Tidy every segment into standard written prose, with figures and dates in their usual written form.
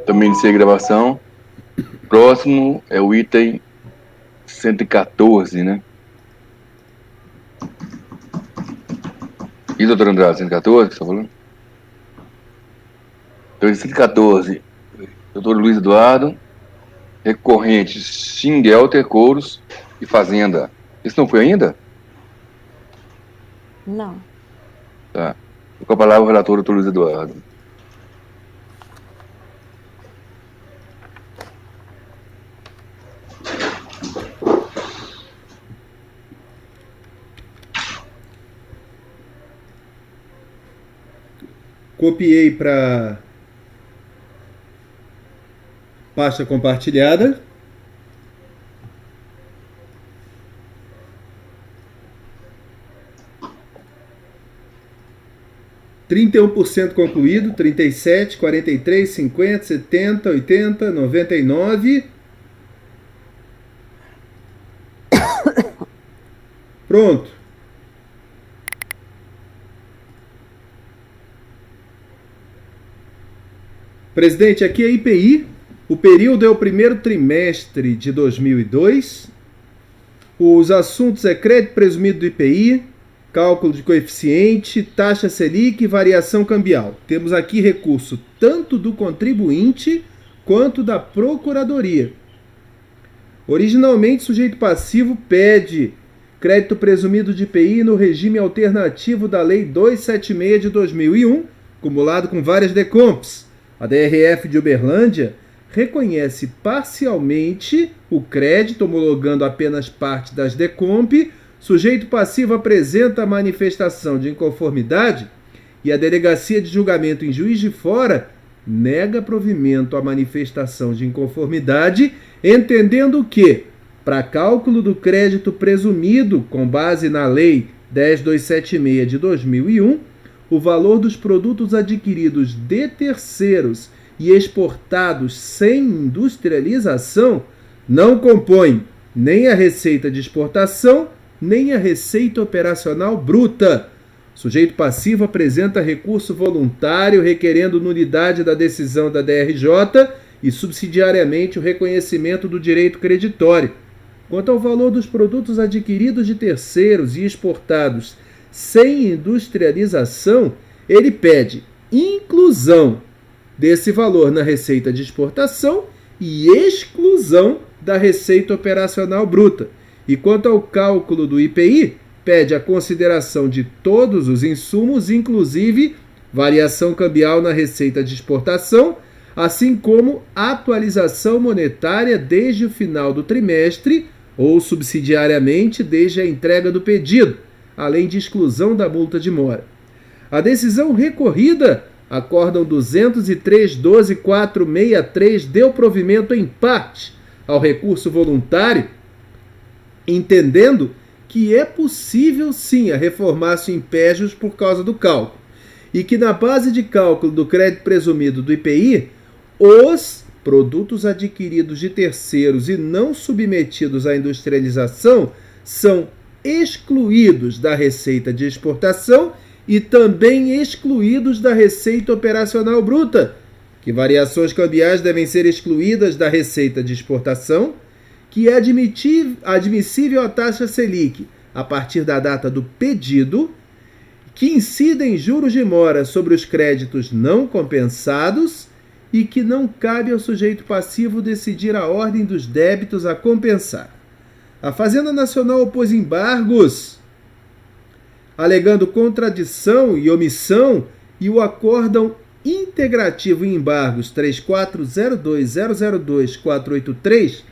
Também iniciei a gravação. Próximo é o item 114, né? E, doutor Andrade, 114, que você tá falando? Então, 114, doutor Luiz Eduardo, recorrentes Xinguelter, Couros e Fazenda. Isso não foi ainda? Não. Tá. Com a palavra o relator, doutor Luiz Eduardo. Copiei para pasta compartilhada. (31% concluído, 37, 43, 50, 70, 80, 99. Pronto. Presidente, aqui é IPI. O período é o primeiro trimestre de 2002. Os assuntos é crédito presumido do IPI, cálculo de coeficiente, taxa Selic e variação cambial. Temos aqui recurso tanto do contribuinte quanto da Procuradoria. Originalmente, o sujeito passivo pede crédito presumido de IPI no regime alternativo da Lei 276 de 2001, acumulado com várias decomps. A DRF de Uberlândia reconhece parcialmente o crédito, homologando apenas parte das decomp. Sujeito passivo apresenta a manifestação de inconformidade e a Delegacia de Julgamento em Juiz de Fora nega provimento à manifestação de inconformidade, entendendo que, para cálculo do crédito presumido com base na Lei 10276 de 2001, o valor dos produtos adquiridos de terceiros e exportados sem industrialização não compõe nem a receita de exportação, nem a receita operacional bruta. O sujeito passivo apresenta recurso voluntário requerendo nulidade da decisão da DRJ e subsidiariamente o reconhecimento do direito creditório. Quanto ao valor dos produtos adquiridos de terceiros e exportados sem industrialização, ele pede inclusão desse valor na receita de exportação e exclusão da receita operacional bruta. E quanto ao cálculo do IPI, pede a consideração de todos os insumos, inclusive variação cambial na receita de exportação, assim como atualização monetária desde o final do trimestre ou subsidiariamente desde a entrega do pedido, além de exclusão da multa de mora. A decisão recorrida, acórdão 203.12.463, deu provimento em parte ao recurso voluntário, entendendo que é possível sim a reformar-se impégios por causa do cálculo, e que na base de cálculo do crédito presumido do IPI, os produtos adquiridos de terceiros e não submetidos à industrialização são excluídos da receita de exportação e também excluídos da receita operacional bruta, que variações cambiais devem ser excluídas da receita de exportação, que é admissível a taxa Selic a partir da data do pedido, que incidem juros de mora sobre os créditos não compensados e que não cabe ao sujeito passivo decidir a ordem dos débitos a compensar. A Fazenda Nacional opôs embargos, alegando contradição e omissão, e o acórdão integrativo em embargos 3402002483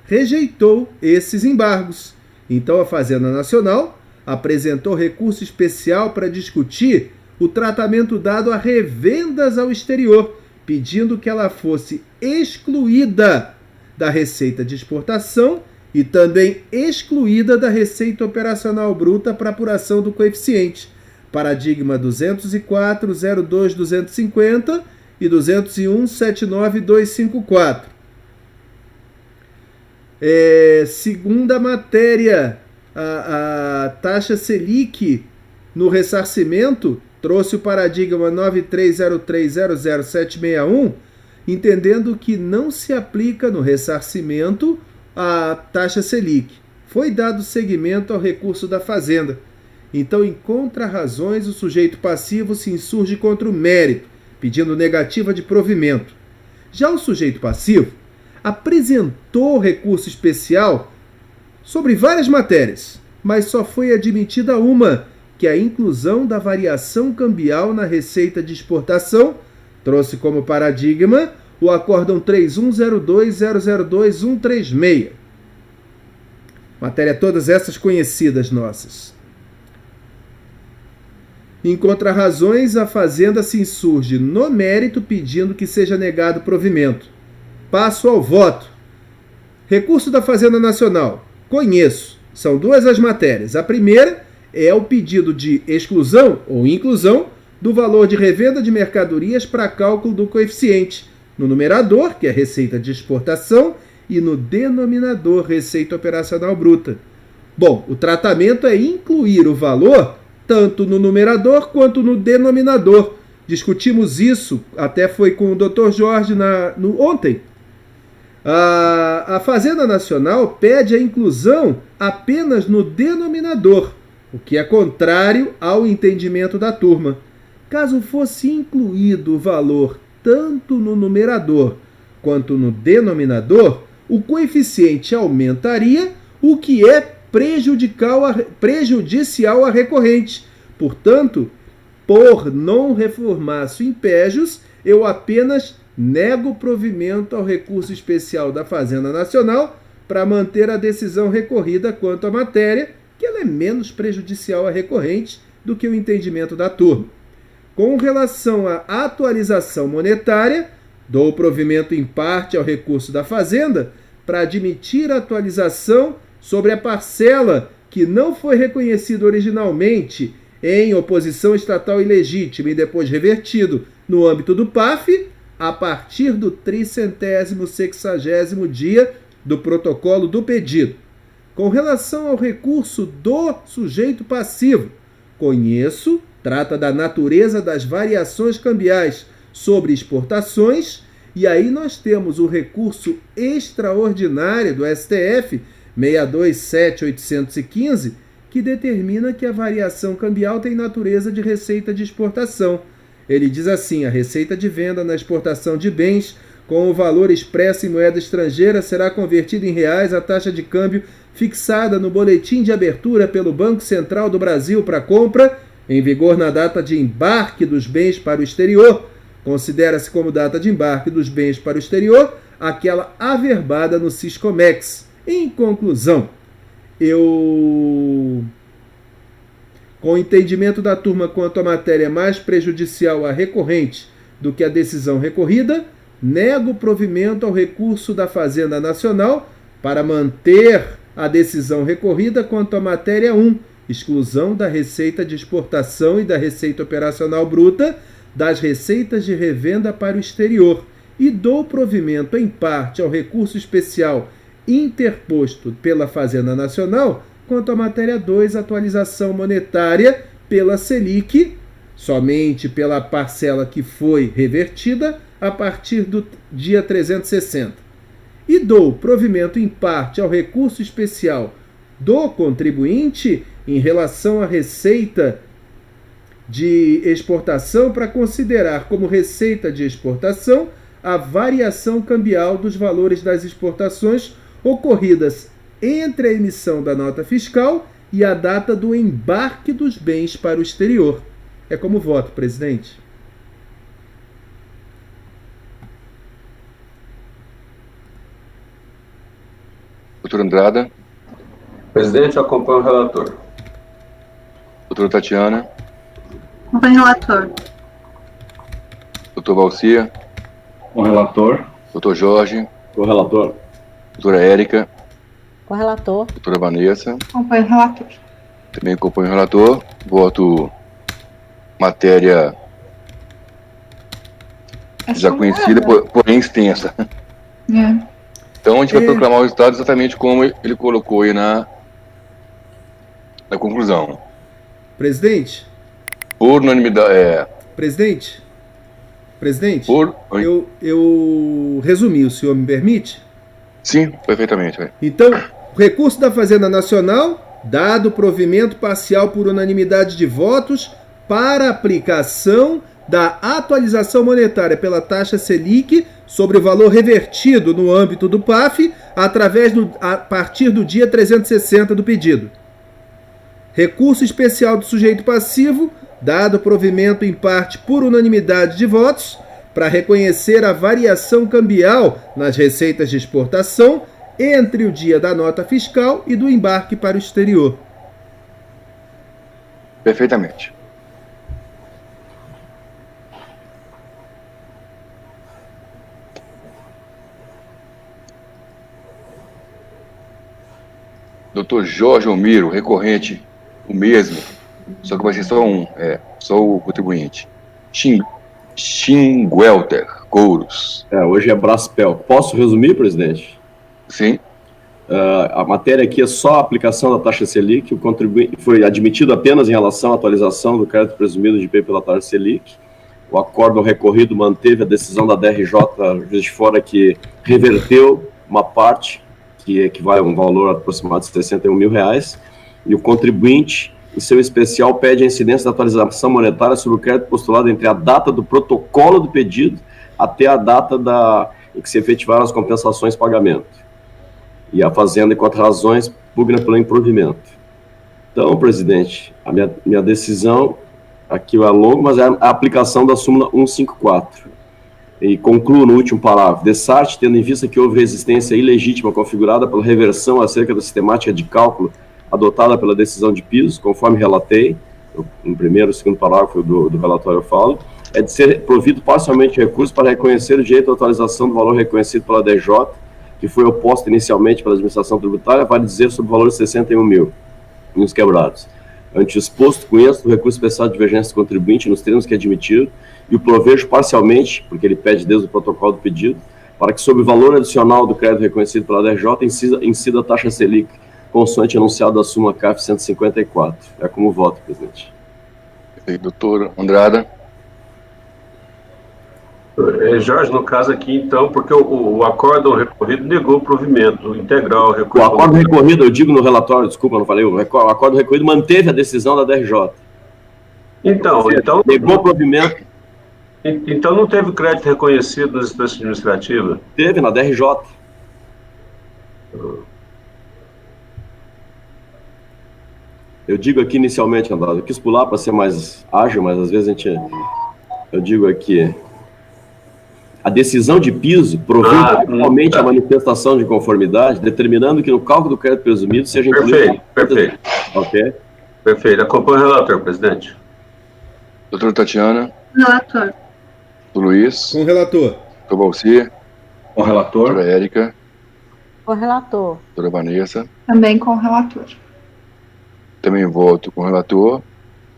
rejeitou esses embargos. Então a Fazenda Nacional apresentou recurso especial para discutir o tratamento dado a revendas ao exterior, pedindo que ela fosse excluída da receita de exportação e também excluída da receita operacional bruta para apuração do coeficiente, paradigma 204.02.250 e 201.79.254. Segunda matéria, a taxa Selic no ressarcimento trouxe o paradigma 9303.00761 entendendo que não se aplica no ressarcimento a taxa Selic. Foi dado seguimento ao recurso da Fazenda. Então, em contrarrazões, o sujeito passivo se insurge contra o mérito, pedindo negativa de provimento. Já o sujeito passivo apresentou recurso especial sobre várias matérias, mas só foi admitida uma, que é a inclusão da variação cambial na receita de exportação, trouxe como paradigma o Acórdão 3102.002.136. Matéria todas essas conhecidas nossas. Em contrarrazões, a Fazenda se insurge no mérito pedindo que seja negado provimento. Passo ao voto. Recurso da Fazenda Nacional. Conheço. São duas as matérias. A primeira é o pedido de exclusão ou inclusão do valor de revenda de mercadorias para cálculo do coeficiente no numerador, que é receita de exportação, e no denominador, receita operacional bruta. Bom, o tratamento é incluir o valor tanto no numerador quanto no denominador. Discutimos isso, até foi com o Dr. Jorge ontem. A Fazenda Nacional pede a inclusão apenas no denominador, o que é contrário ao entendimento da turma. Caso fosse incluído o valor tanto no numerador quanto no denominador, o coeficiente aumentaria, o que é prejudicial à recorrente. Portanto, por non reformatio impejus, eu apenas nego provimento ao recurso especial da Fazenda Nacional para manter a decisão recorrida quanto à matéria, que ela é menos prejudicial à recorrente do que o entendimento da turma. Com relação à atualização monetária, dou provimento em parte ao recurso da Fazenda para admitir a atualização sobre a parcela que não foi reconhecida originalmente em oposição estatal ilegítima e depois revertido no âmbito do PAF, a partir do 360º dia do protocolo do pedido. Com relação ao recurso do sujeito passivo, conheço, trata da natureza das variações cambiais sobre exportações, e aí nós temos o recurso extraordinário do STF 627.815, que determina que a variação cambial tem natureza de receita de exportação. Ele diz assim: a receita de venda na exportação de bens com o valor expresso em moeda estrangeira será convertida em reais a taxa de câmbio fixada no boletim de abertura pelo Banco Central do Brasil para compra, em vigor na data de embarque dos bens para o exterior. Considera-se como data de embarque dos bens para o exterior aquela averbada no Siscomex. Em conclusão, com o entendimento da turma quanto à matéria mais prejudicial à recorrente do que a decisão recorrida, nego provimento ao recurso da Fazenda Nacional para manter a decisão recorrida quanto à matéria 1, exclusão da receita de exportação e da receita operacional bruta das receitas de revenda para o exterior, e dou provimento em parte ao recurso especial interposto pela Fazenda Nacional quanto à matéria 2, atualização monetária pela Selic, somente pela parcela que foi revertida a partir do dia 360. E dou provimento em parte ao recurso especial do contribuinte em relação à receita de exportação para considerar como receita de exportação a variação cambial dos valores das exportações ocorridas entre a emissão da nota fiscal e a data do embarque dos bens para o exterior. É como voto, presidente. Doutor Andrada. Presidente, eu acompanho o relator. Doutora Tatiana. Acompanho o relator. Doutor Valcia. Com o relator. Doutor Jorge. Com o relator. Doutora Érica. Com o relator. Doutora Vanessa. Acompanho o relator. Também acompanho o relator. Voto matéria já conhecida, porém extensa. Então a gente vai proclamar o resultado exatamente como ele colocou aí na conclusão. Presidente? Por unanimidade. Presidente? Presidente, Oi. eu resumi, o senhor me permite? Sim, perfeitamente. Então, o recurso da Fazenda Nacional, dado provimento parcial por unanimidade de votos para aplicação da atualização monetária pela taxa Selic sobre o valor revertido no âmbito do PAF a partir do dia 360 do pedido. Recurso especial do sujeito passivo, dado provimento em parte por unanimidade de votos, para reconhecer a variação cambial nas receitas de exportação entre o dia da nota fiscal e do embarque para o exterior. Perfeitamente. Doutor Jorge Almiro, recorrente, o mesmo, só que vai ser só o contribuinte. Xinguelter Couros. Hoje é Braspel. Posso resumir, presidente? Sim. A matéria aqui é só a aplicação da taxa Selic. O contribuinte foi admitido apenas em relação à atualização do crédito presumido de IPI pela taxa Selic. O acórdão recorrido manteve a decisão da DRJ, Juiz de Fora, que reverteu uma parte que equivale a um valor aproximado de R$61 mil, e o contribuinte, em seu especial, pede a incidência da atualização monetária sobre o crédito postulado entre a data do protocolo do pedido até a data em que se efetivaram as compensações e pagamento. E a Fazenda, enquanto razões, pugna pelo improvimento. Então, presidente, a minha decisão, aqui é longo, mas é a aplicação da súmula 154. E concluo no último parágrafo. Dessarte, tendo em vista que houve resistência ilegítima configurada pela reversão acerca da sistemática de cálculo adotada pela decisão de piso, conforme relatei, no primeiro e segundo parágrafo do relatório eu falo, é de ser provido parcialmente recurso para reconhecer o direito à atualização do valor reconhecido pela DJ, que foi oposto inicialmente pela administração tributária, vale dizer sobre o valor de 61 mil, nos quebrados. Ante o exposto, conheço o recurso especial de divergência do contribuinte nos termos que admitir, e o provejo parcialmente, porque ele pede desde o protocolo do pedido, para que sobre o valor adicional do crédito reconhecido pela DJ incida a taxa Selic, consoante anunciado da súmula CAF 154. É como voto, presidente. Doutor Andrada. Jorge, no caso aqui, então, porque o acórdão recorrido negou o provimento integral. O acórdão recorrido, eu digo no relatório, desculpa, não falei, o acórdão recorrido manteve a decisão da DRJ. Então negou o provimento. Então não teve crédito reconhecido nas instâncias administrativas? Teve, na DRJ. Eu digo aqui inicialmente, Andrade, eu quis pular para ser mais ágil, mas às vezes eu digo aqui, a decisão de piso provou totalmente a manifestação de conformidade, determinando que no cálculo do crédito presumido seja incluído... Perfeito. Ok? Perfeito. Acompanhe o relator, presidente. Doutora Tatiana. Relator. Doutor Luiz. Com o relator. Doutor Valcir. Com o relator. Doutora Érica. Com o relator. Doutora Vanessa. Também com o relator. Também voto com o relator.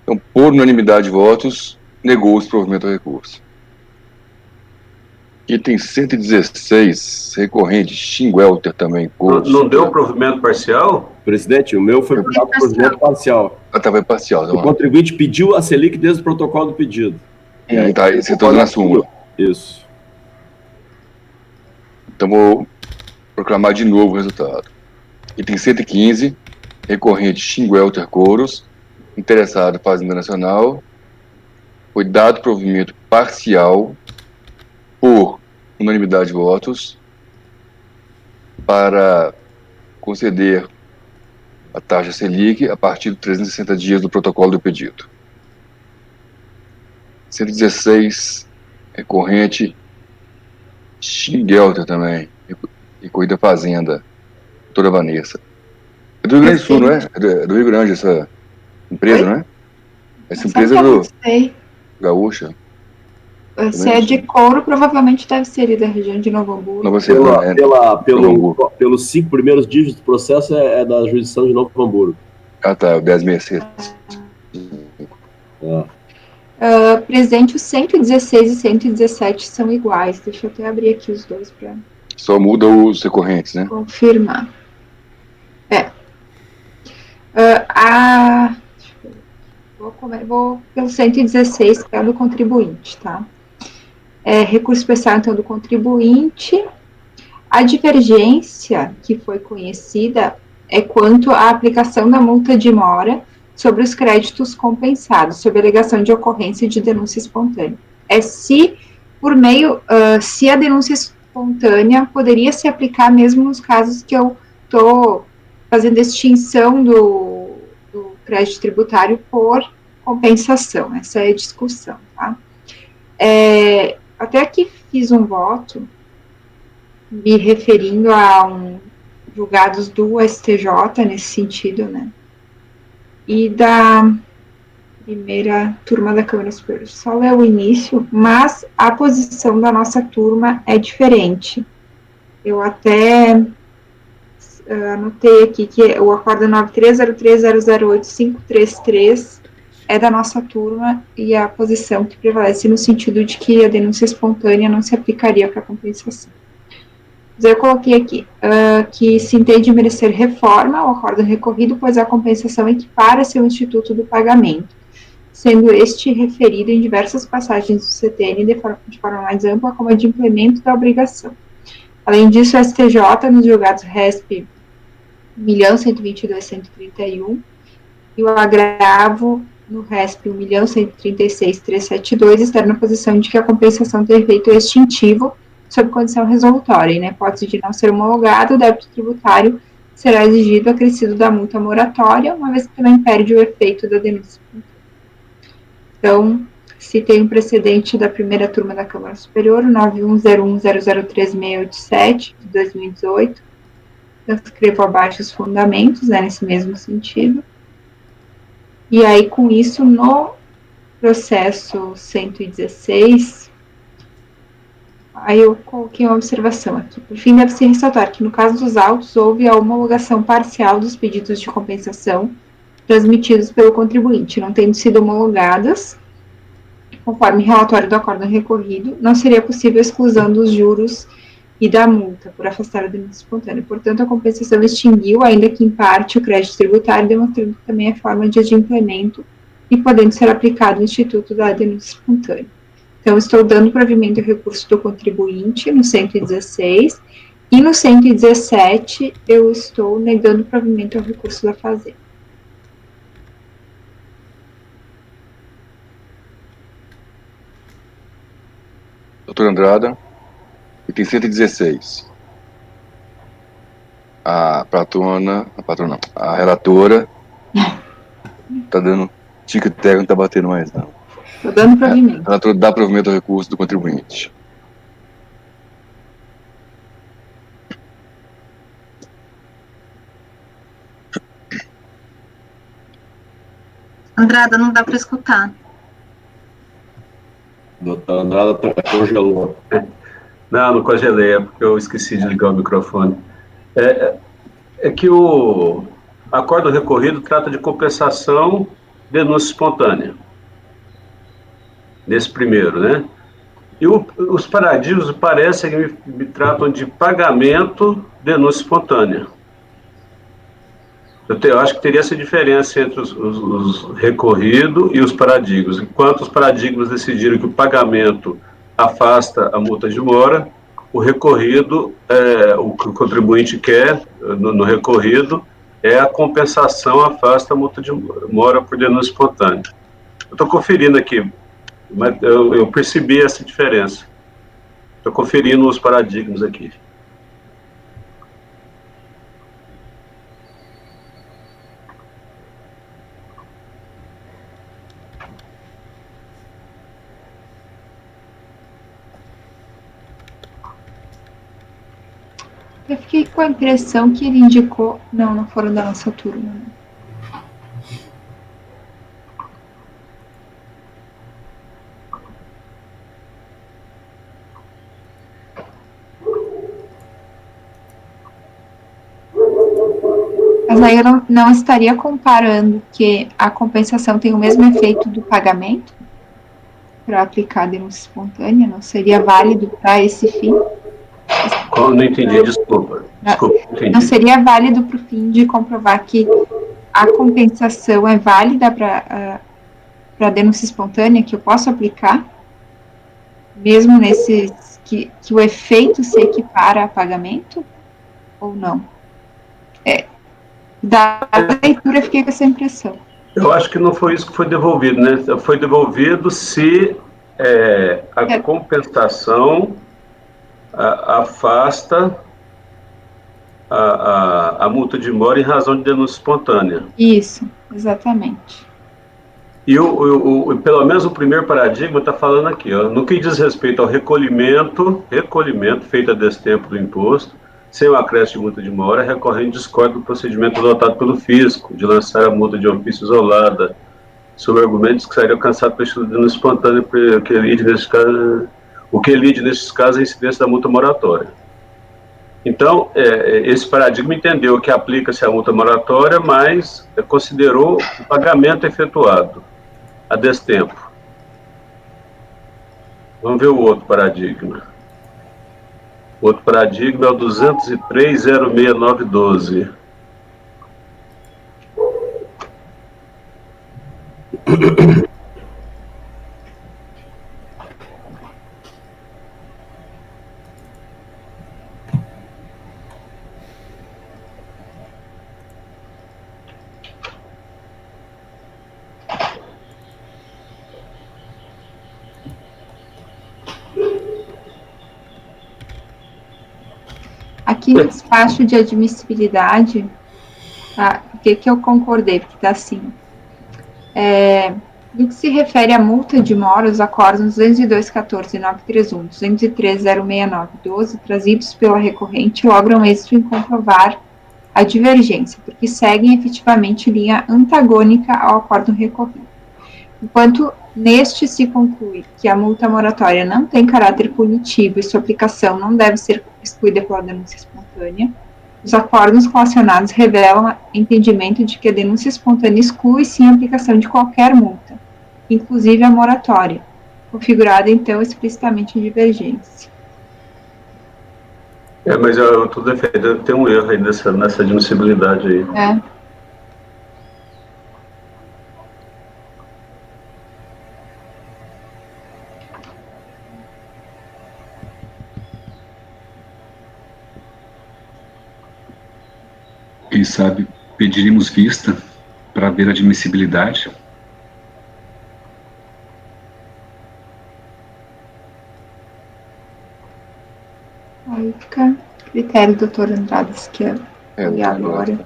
Então, por unanimidade de votos, negou-se o provimento do recurso. Item 116, recorrente, Xinguelter também. Não deu provimento parcial? Presidente, o meu foi por provimento parcial. Foi parcial. O contribuinte pediu a Selic desde o protocolo do pedido. Tá, esse é todo na súmula. Isso. Então, vou proclamar de novo o resultado. Item 115, recorrente Xinguelter Couros, interessado Fazenda Nacional, foi dado provimento parcial por unanimidade de votos para conceder a taxa Selic a partir de 360 dias do protocolo do pedido. 116, recorrente Xinguelter também, recorrida da Fazenda, doutora Vanessa. É do Rio Grande do Sul, não é? É do Rio Grande essa empresa, não é? Essa empresa é do Gaúcha. Se é de couro, provavelmente deve ser da região de Novo Hamburgo. Pelos 5 primeiros dígitos do processo é da jurisdição de Novo Hamburgo. Ah, tá, o 1066. Presidente, os 116 e 117 são iguais. Deixa eu até abrir aqui os dois para... Só muda os recorrentes, né? Confirmar. Vou pelo 116, que é do contribuinte, tá? recurso especial, então, do contribuinte. A divergência que foi conhecida é quanto à aplicação da multa de mora sobre os créditos compensados, sob alegação de ocorrência de denúncia espontânea. Se a denúncia espontânea poderia se aplicar mesmo nos casos que eu estou fazendo extinção do crédito tributário por compensação. Essa é a discussão, tá? Até aqui fiz um voto me referindo a julgados do STJ nesse sentido, né? E da primeira turma da Câmara Superior. Só ler o início, mas a posição da nossa turma é diferente. Eu até anotei aqui que o acordo 9303008533 é da nossa turma e a posição que prevalece no sentido de que a denúncia espontânea não se aplicaria para compensação. Eu coloquei aqui que se entende merecer reforma o acordo recorrido, pois a compensação equipara-se ao instituto do pagamento, sendo este referido em diversas passagens do CTN de forma mais ampla como a de implemento da obrigação. Além disso, o STJ, nos julgados RESP 1.122.131 e o agravo no RESP 1.136.372 está na posição de que a compensação tem efeito extintivo sob condição resolutória, e na hipótese de não ser homologado, o débito tributário será exigido acrescido da multa moratória, uma vez que também perde o efeito da denúncia. Então, se tem um precedente da primeira turma da Câmara Superior, 9101003687, de 2018, eu escrevo abaixo os fundamentos, nesse mesmo sentido. E aí, com isso, no processo 116, aí eu coloquei uma observação aqui. Por fim, deve-se ressaltar que, no caso dos autos, houve a homologação parcial dos pedidos de compensação transmitidos pelo contribuinte, não tendo sido homologadas, conforme relatório do acordo recorrido, não seria possível a exclusão dos juros e da multa por afastar a denúncia espontânea. Portanto, a compensação extinguiu, ainda que em parte, o crédito tributário, demonstrando também a forma de adimplemento e podendo ser aplicado o instituto da denúncia espontânea. Então, estou dando provimento ao recurso do contribuinte no 116 e no 117 eu estou negando provimento ao recurso da Fazenda. Doutora Andrada, item 116. A relatora está dando tique-teco, não está batendo mais, não. Estou dando provimento. A relatora dá provimento ao recurso do contribuinte. Andrada, não dá para escutar. Doutora Andrada congelou. Não congelei, é porque eu esqueci de ligar o microfone. É que o acordo recorrido trata de compensação, denúncia espontânea. Nesse primeiro, né? E os paradigmas parecem que me tratam de pagamento, denúncia espontânea. Eu acho que teria essa diferença entre os recorridos e os paradigmas. Enquanto os paradigmas decidiram que o pagamento afasta a multa de mora, o recorrido, o que o contribuinte quer no recorrido, é a compensação afasta a multa de mora por denúncia espontânea. Eu estou conferindo aqui, mas eu percebi essa diferença. Estou conferindo os paradigmas aqui. Eu fiquei com a impressão que ele indicou... Não foram da nossa turma. Né? Mas aí eu não estaria comparando que a compensação tem o mesmo efeito do pagamento para aplicar a denúncia espontânea? Não seria válido para esse fim? Não entendi, desculpa. Entendi. Não seria válido para o fim de comprovar que a compensação é válida para a denúncia espontânea, que eu posso aplicar? mesmo nesses que o efeito se equipara a pagamento ou não? Da leitura fiquei com essa impressão. Eu acho que não foi isso que foi devolvido, né? Foi devolvido se a compensação afasta a multa de mora em razão de denúncia espontânea. Isso, exatamente. E pelo menos o primeiro paradigma está falando aqui, ó, no que diz respeito ao recolhimento feito a destempo do imposto, sem o acréscimo de multa de mora, recorrente discorda do procedimento adotado pelo fisco, de lançar a multa de ofício isolada, sobre argumentos que seria alcançado pelo estudo de denúncia espontânea, o que elide nesses casos a incidência da multa moratória. Então, esse paradigma entendeu que aplica-se a multa moratória, mas considerou o pagamento efetuado a destempo. Vamos ver o outro paradigma. O outro paradigma é o 203.06912. Aqui no despacho de admissibilidade, o que eu concordei? Porque está assim, no que se refere à multa de mora, os acordos 202.14.931, 203.069.12, trazidos pela recorrente, logram êxito em comprovar a divergência, porque seguem efetivamente linha antagônica ao acordo recorrido. Enquanto neste se conclui que a multa moratória não tem caráter punitivo e sua aplicação não deve ser excluída pela denúncia espontânea, os acordos relacionados revelam entendimento de que a denúncia espontânea exclui sim a aplicação de qualquer multa, inclusive a moratória, configurada então explicitamente em divergência. Mas eu estou defendendo que tem um erro aí nessa admissibilidade aí. Quem sabe pediríamos vista para ver a admissibilidade. Aí fica a critério do doutor Andrade, se quer olhar agora.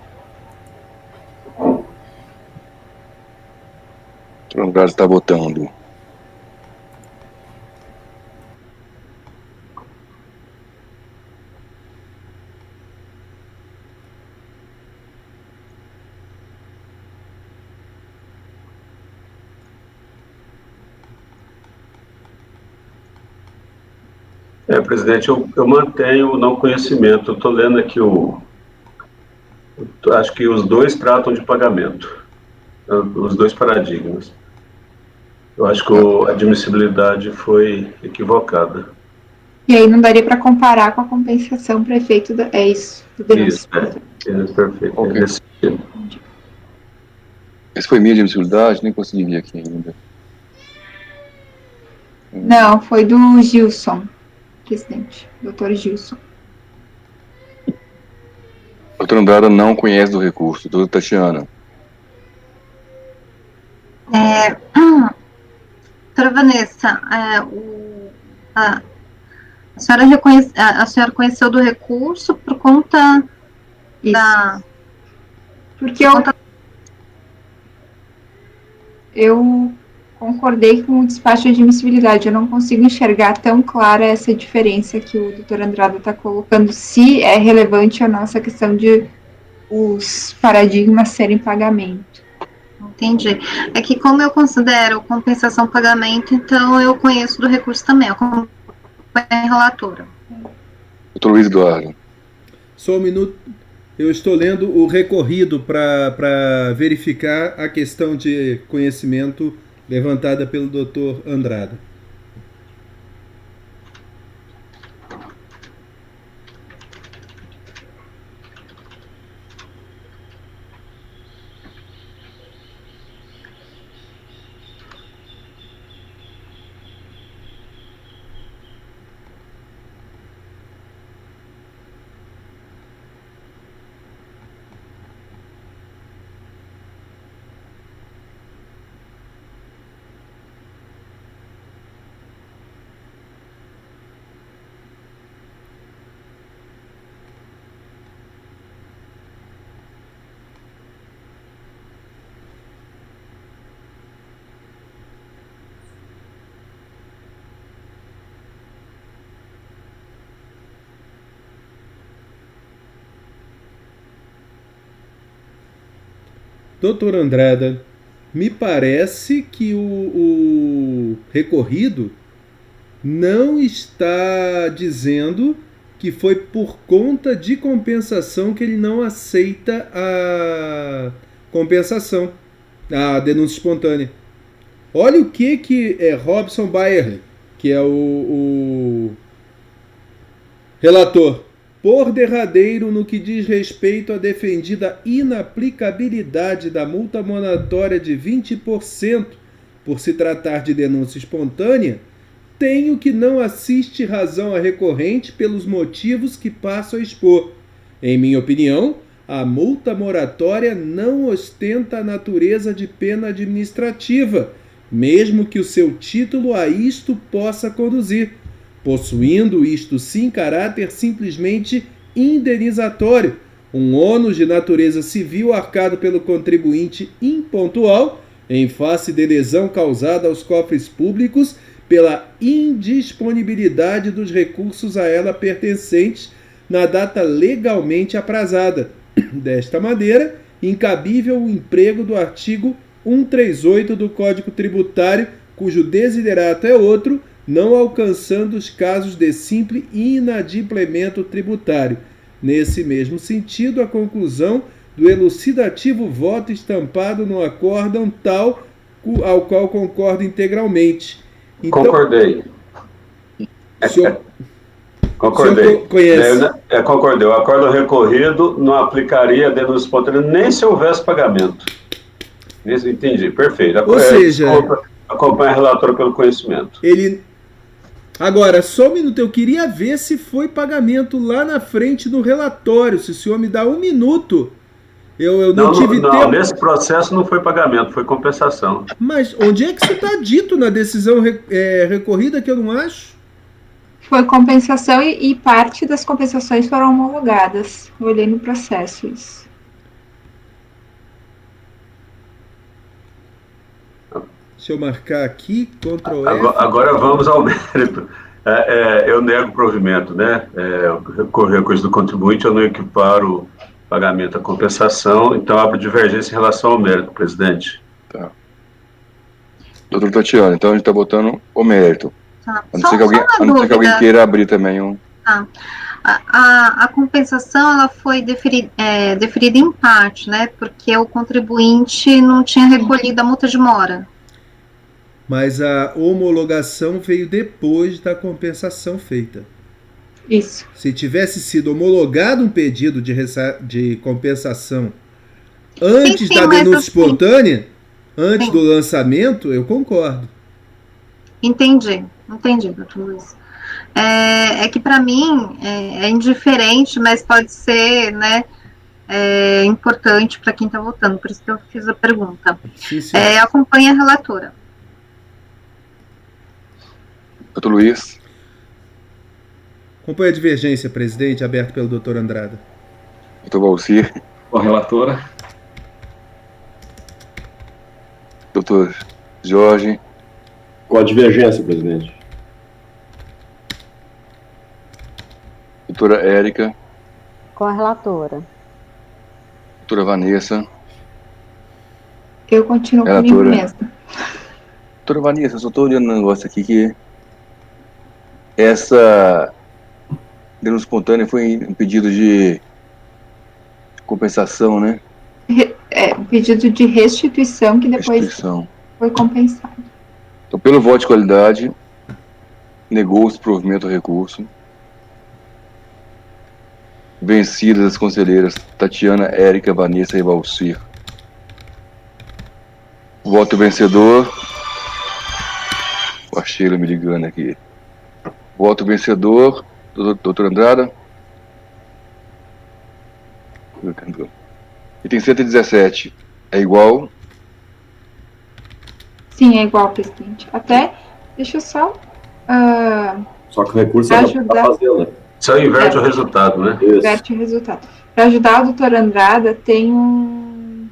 O doutor Andrade está votando. Presidente, eu mantenho o não conhecimento. Eu estou lendo aqui acho que os dois tratam de pagamento, os dois paradigmas. Eu acho que a admissibilidade foi equivocada. E aí não daria para comparar com a compensação para efeito do... É isso. Isso, perfeito. Okay. Esse foi minha admissibilidade, nem consegui ver aqui ainda. Não, foi do Gilson, presidente, doutor Gilson. Doutora Andrada não conhece do recurso. Doutora Tatiana. Doutora Vanessa, a senhora conheceu do recurso por conta da... Porque eu concordei com o despacho de admissibilidade. Eu não consigo enxergar tão clara essa diferença que o doutor Andrada está colocando, se é relevante ou não essa questão de os paradigmas serem pagamento. Entendi. É que como eu considero compensação pagamento, então eu conheço do recurso também, eu acompanho a relatora. Doutor Luiz Eduardo. Só um minuto. Eu estou lendo o recorrido para verificar a questão de conhecimento levantada pelo doutor Andrada. Doutor Andrada, me parece que o recorrido não está dizendo que foi por conta de compensação que ele não aceita a compensação, a denúncia espontânea. Olha o que Robson Bayer, que é o relator, por derradeiro no que diz respeito à defendida inaplicabilidade da multa moratória de 20% por se tratar de denúncia espontânea, tenho que não assiste razão a recorrente pelos motivos que passo a expor. Em minha opinião, a multa moratória não ostenta a natureza de pena administrativa, mesmo que o seu título a isto possa conduzir, possuindo isto sim caráter simplesmente indenizatório, um ônus de natureza civil arcado pelo contribuinte impontual, em face de lesão causada aos cofres públicos pela indisponibilidade dos recursos a ela pertencentes na data legalmente aprazada. Desta maneira, incabível o emprego do artigo 138 do Código Tributário, cujo desiderato é outro, não alcançando os casos de simples inadimplemento tributário. Nesse mesmo sentido, a conclusão do elucidativo voto estampado no acórdão tal ao qual concordo integralmente. Então, concordei. Concordei. Conhece? Concordei. O acordo recorrido não aplicaria a denúncia espontânea nem se houvesse pagamento. Entendi, perfeito. Ou seja, acompanha a relatora pelo conhecimento. Agora, só um minuto, eu queria ver se foi pagamento lá na frente no relatório. Se o senhor me dá um minuto, eu não tive tempo. Não, nesse processo não foi pagamento, foi compensação. Mas onde é que isso está dito na decisão recorrida que eu não acho? Foi compensação e parte das compensações foram homologadas. Eu olhei no processo isso. Deixa eu marcar aqui, Ctrl F. Agora vamos ao mérito. Eu nego o provimento, né? Recorrer a coisa do contribuinte, eu não equiparo o pagamento à compensação, então abro divergência em relação ao mérito, presidente. Tá. Doutor Tatiana, então a gente está botando o mérito. Tá. A não ser que alguém queira abrir também um... Tá. A compensação ela foi deferida em parte, né? Porque o contribuinte não tinha recolhido a multa de mora. Mas a homologação veio depois da compensação feita. Isso. Se tivesse sido homologado um pedido de compensação antes da denúncia espontânea, antes do lançamento, eu concordo. Entendi, doutor Luiz. É que para mim é indiferente, mas pode ser, né, importante para quem está votando, por isso que eu fiz a pergunta. Sim, sim. Acompanha a relatora. Doutor Luiz. Acompanha a divergência, presidente, aberto pelo doutor Andrada. Doutor Valcir. Com a relatora. Doutor Jorge. Com a divergência, presidente. Doutora Érica. Com a relatora. Doutora Vanessa. Eu continuo comigo mesmo. Doutora Vanessa, eu só estou olhando um negócio aqui que essa denúncia espontânea foi um pedido de compensação, né? Um pedido de restituição que depois foi compensado. Então, pelo voto de qualidade, negou-se o provimento do recurso. Vencidas as conselheiras Tatiana, Érica, Vanessa e Valcir. Voto vencedor. A Sheila me ligando aqui. Voto vencedor, doutor Andrada. Item 117. É igual? Sim, é igual, presidente. Até, deixa eu só... Só que o recurso é para fazê-la. Só inverte o resultado, né? Isso. Inverte o resultado. Para ajudar o doutor Andrada, tem um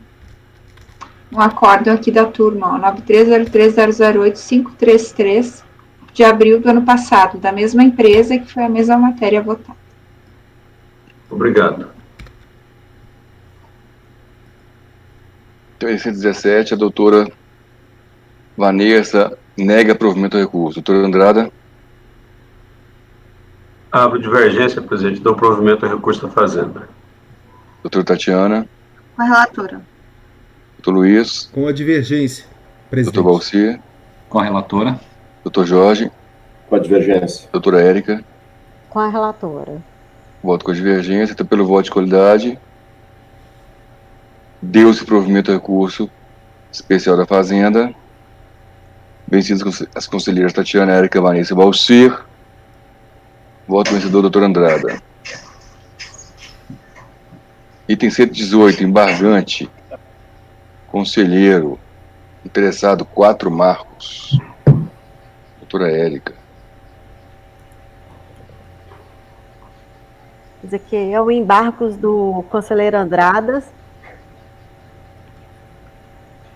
acórdão aqui da turma, ó, 9303008533, de abril do ano passado, da mesma empresa, que foi a mesma matéria votada. Obrigado. 317, a doutora Vanessa nega provimento do recurso. Doutora Andrada. Abro divergência, presidente, do provimento do recurso da Fazenda. Doutora Tatiana. Com a relatora. Doutor Luiz. Com a divergência, presidente. Doutor Balci. Com a relatora. Doutor Jorge. Com a divergência. Doutora Érica. Com a relatora. Voto com a divergência. Então, pelo voto de qualidade, deu-se provimento do recurso especial da Fazenda. Vencidas as conselheiras Tatiana, Érica, Vanessa e Balcir. Voto vencedor, doutor Andrada. Item 118, embargante. Conselheiro. Interessado, 4 marcos. Doutora Érica. Diz aqui é o embargos do conselheiro Andradas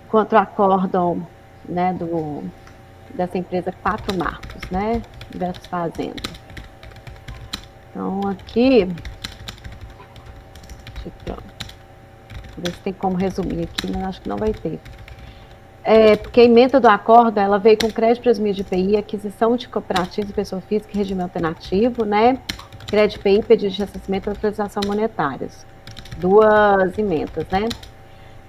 contra o acórdão, né, dessa empresa 4 marcos, né, versus Fazenda. Então, aqui, deixa eu ver se tem como resumir aqui, mas acho que não vai ter. Porque a emenda do acordo, ela veio com crédito presumido de IPI, aquisição de cooperativas de pessoa física e regime alternativo, né? Crédito IPI, pedido de ressarcimento e autorização monetárias. 2 emendas, né?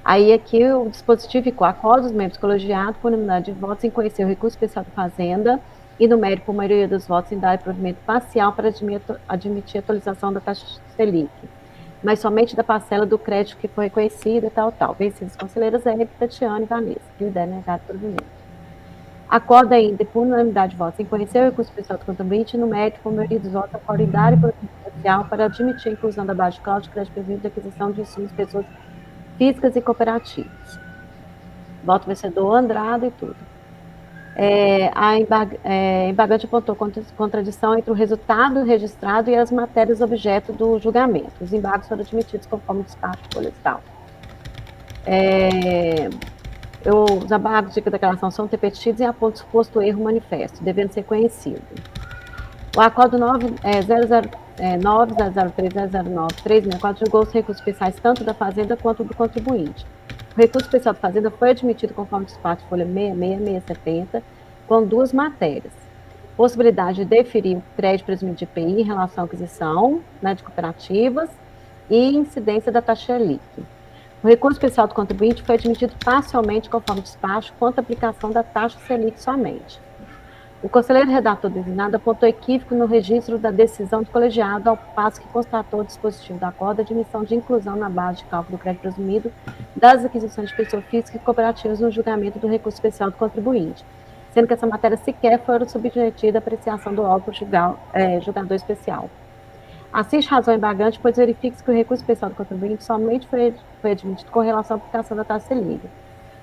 Aí aqui o dispositivo ficou acordo dos membros colegiados por unanimidade de votos em conhecer o recurso especial da Fazenda e no mérito por maioria dos votos em dar provimento parcial para admitir a atualização da taxa Selic, mas somente da parcela do crédito que foi reconhecida, tal. Vencidas conselheiras Érica, Tatiana e Vanessa, que lhe der negado provimento. Acordo ainda por unanimidade de votos em conhecer o recurso especial do contribuinte e no mérito por maioria dos votos acordo em dar provimento parcial para admitir a inclusão da base de cálculo de crédito previsto de aquisição de insumos de pessoas físicas e cooperativas. Voto vencedor, Andrada e tudo. A embargante apontou contradição entre o resultado registrado e as matérias objeto do julgamento. Os embargos foram admitidos conforme o despacho colegial. Os embargos de declaração são repetidos e apontam suposto erro manifesto, devendo ser conhecido. O acordo 9.003.009.364 julgou os recursos especiais tanto da Fazenda quanto do contribuinte. O recurso especial da Fazenda foi admitido conforme o despacho folha 66670, com 2 matérias. Possibilidade de deferir o crédito presumido de IPI em relação à aquisição, né, de cooperativas e incidência da taxa Selic. O recurso especial do contribuinte foi admitido parcialmente conforme o despacho quanto à aplicação da taxa Selic somente. O conselheiro redator designado apontou equívoco no registro da decisão do colegiado, ao passo que constatou o dispositivo do acordo a admissão de inclusão na base de cálculo do crédito presumido das aquisições de pessoa física e cooperativas no julgamento do recurso especial do contribuinte, sendo que essa matéria sequer foi submetida à apreciação do órgão julgador especial. Assiste razão embargante, pois verifica-se que o recurso especial do contribuinte somente foi admitido com relação à aplicação da taxa Selic.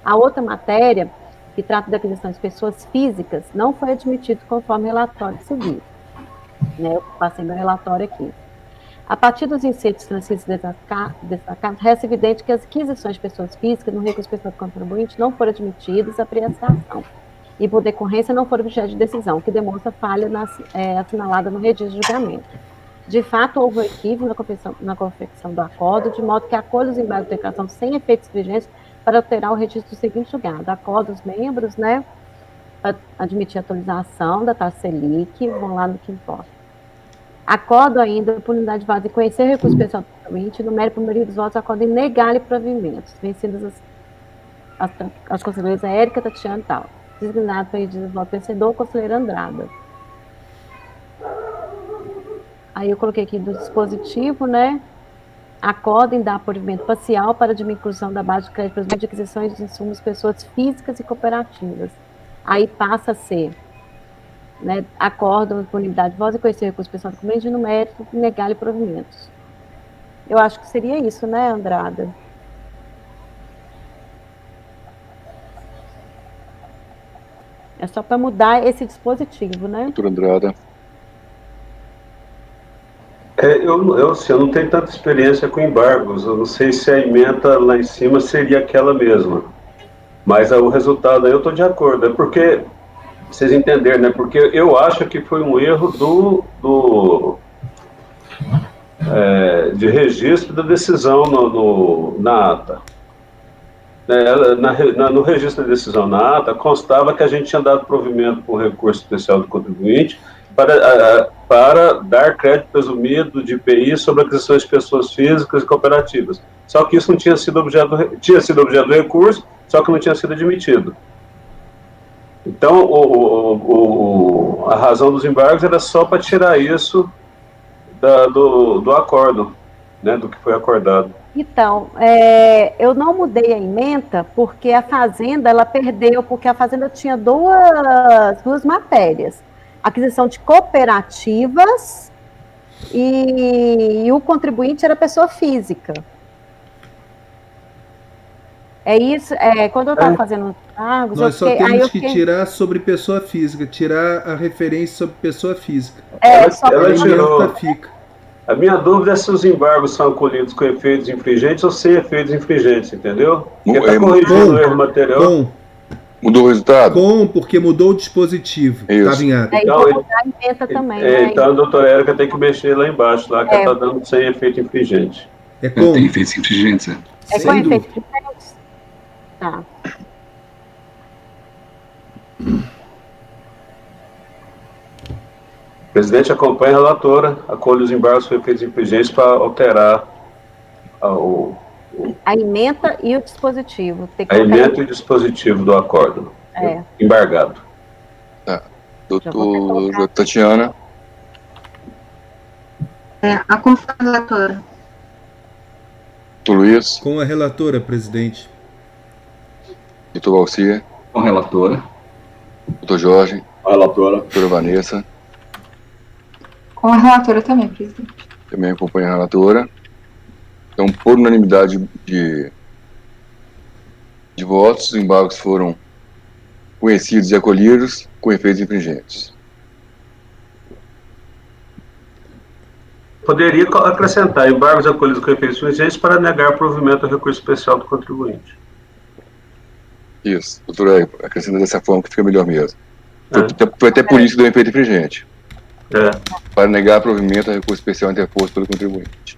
A outra matéria, que trata da aquisição de pessoas físicas, não foi admitido conforme o relatório seguinte. Eu passei meu relatório aqui. A partir dos incisos transcritos destacados, resta evidente que as aquisições de pessoas físicas no recurso especial do contribuinte não foram admitidas à apreciação e, por decorrência, não foram objeto de decisão, o que demonstra falha assinalada no registro de julgamento. De fato, houve um equívoco na confecção do acordo, de modo que acolhe os embargos de declaração sem efeitos vigentes para alterar o registro do seguinte julgado. Acordo os membros, né, para admitir a atualização da taxa Selic, vão lá no que importa. Acordo ainda por unidade de base de conhecer o recurso especial do contribuinte, no mérito por maioria dos votos, acordo em negar-lhe provimentos, vencidas as conselheiras Érica, Tatiana e tal. Designado para o voto vencedor, conselheira Andrada. Aí eu coloquei aqui do dispositivo, né? Acordo em dar provimento parcial para a inclusão da base de crédito de aquisições de insumos de pessoas físicas e cooperativas. Aí passa a ser, né, acordo por unidade de voz e conhecer o recurso pessoal do documento de numérico e negar-lhe provimentos. Eu acho que seria isso, né, Andrada? É só para mudar esse dispositivo, né? Doutora Andrada. Eu não tenho tanta experiência com embargos, eu não sei se a emenda lá em cima seria aquela mesma, mas o resultado aí eu estou de acordo, é porque, vocês entenderem, né, porque eu acho que foi um erro de registro da decisão na ata. No registro da decisão na ata, constava que a gente tinha dado provimento por recurso especial do contribuinte para dar crédito presumido de IPI sobre aquisições de pessoas físicas e cooperativas. Só que isso não tinha sido objeto do recurso, só que não tinha sido admitido. Então, a razão dos embargos era só para tirar isso do acordo, né, do que foi acordado. Então, eu não mudei a ementa porque a Fazenda, ela perdeu, porque a Fazenda tinha duas matérias. Aquisição de cooperativas e o contribuinte era pessoa física. É isso, quando eu estava fazendo cargos, nós só temos que tirar sobre pessoa física, tirar a referência sobre pessoa física. Ela tirou. A minha dúvida é se os embargos são acolhidos com efeitos infringentes ou sem efeitos infringentes, entendeu? Porque está corrigindo o erro material. Mudou o resultado? Porque mudou o dispositivo. Estava em ata. Então, a ementa também. Então a doutora Érica tem que mexer lá embaixo, lá que ela está dando sem efeito infringente. Tem efeitos infringentes. É com efeitos infringentes? Tá. O presidente acompanha a relatora, acolhe os embargos com efeitos infringentes para alterar a ementa e o dispositivo. A ementa e o dispositivo do acordo. Embargado. Tá. Doutor Tatiana. Acompanha a relatora. Doutor Luiz. Com a relatora, presidente. Doutor Valcia. Com a relatora. Doutor Jorge. Com a relatora. Doutora Vanessa. Com a relatora também, presidente. Também acompanha a relatora. Então, por unanimidade de votos, os embargos foram conhecidos e acolhidos com efeitos infringentes. Poderia acrescentar embargos acolhidos com efeitos infringentes para negar provimento ao recurso especial do contribuinte. Isso, doutora, acrescenta dessa forma que fica melhor mesmo. Foi até por isso que deu efeito infringente. Para negar provimento ao recurso especial interposto pelo contribuinte.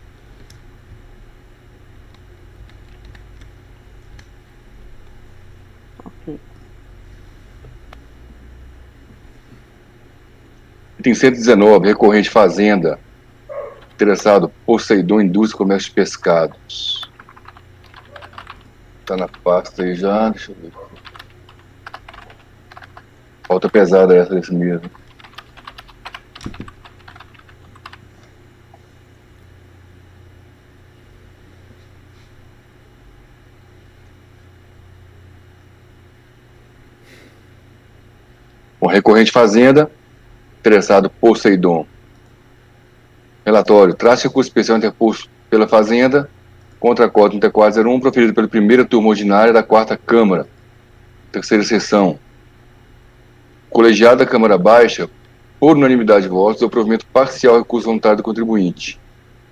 Item 119, recorrente Fazenda, interessado Poseidon Indústria e Comércio de Pescados. Está na pasta aí já, deixa eu ver. Falta pesada essa desse mesmo. Bom, recorrente Fazenda, interessado Poseidon. Relatório. Trata-se de recurso especial interposto pela Fazenda contra a cota 3401, proferido pela primeira turma ordinária da 4ª Câmara, terceira sessão. Colegiado da Câmara Baixa, por unanimidade de votos, o provimento parcial ao recurso voluntário do contribuinte.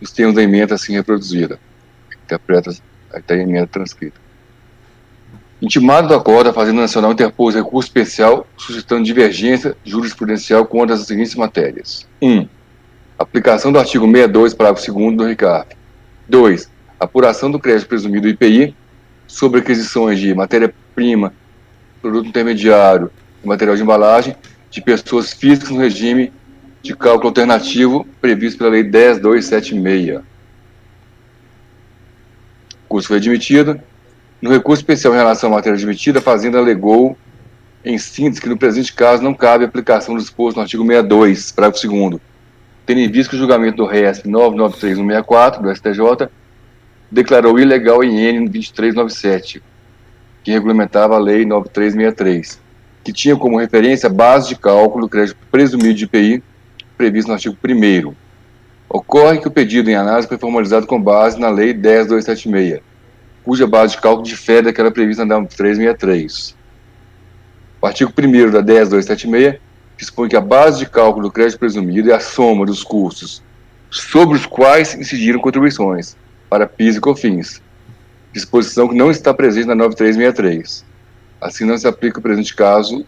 Os termos da emenda assim reproduzida. Interpreta a emenda transcrita. Intimado do acordo, a Fazenda Nacional interpôs recurso especial suscitando divergência jurisprudencial contra as seguintes matérias. 1. Aplicação do artigo 62, parágrafo 2º do RICARF. 2. Apuração do crédito presumido IPI sobre aquisições de matéria-prima, produto intermediário e material de embalagem de pessoas físicas no regime de cálculo alternativo previsto pela Lei 10.276. O recurso foi admitido. No recurso especial em relação à matéria admitida, a Fazenda alegou, em síntese, que no presente caso não cabe aplicação do disposto no artigo 62, parágrafo 2º, tendo em vista que o julgamento do RESP 993/164 do STJ declarou ilegal em N 2397, que regulamentava a Lei 9363, que tinha como referência a base de cálculo do crédito presumido de IPI previsto no artigo 1º. Ocorre que o pedido em análise foi formalizado com base na Lei 10.276, cuja base de cálculo difere daquela prevista na 9363. O artigo 1º da 10.276 dispõe que a base de cálculo do crédito presumido é a soma dos custos sobre os quais incidiram contribuições para PIS e COFINS, disposição que não está presente na 9363. Assim não se aplica o presente caso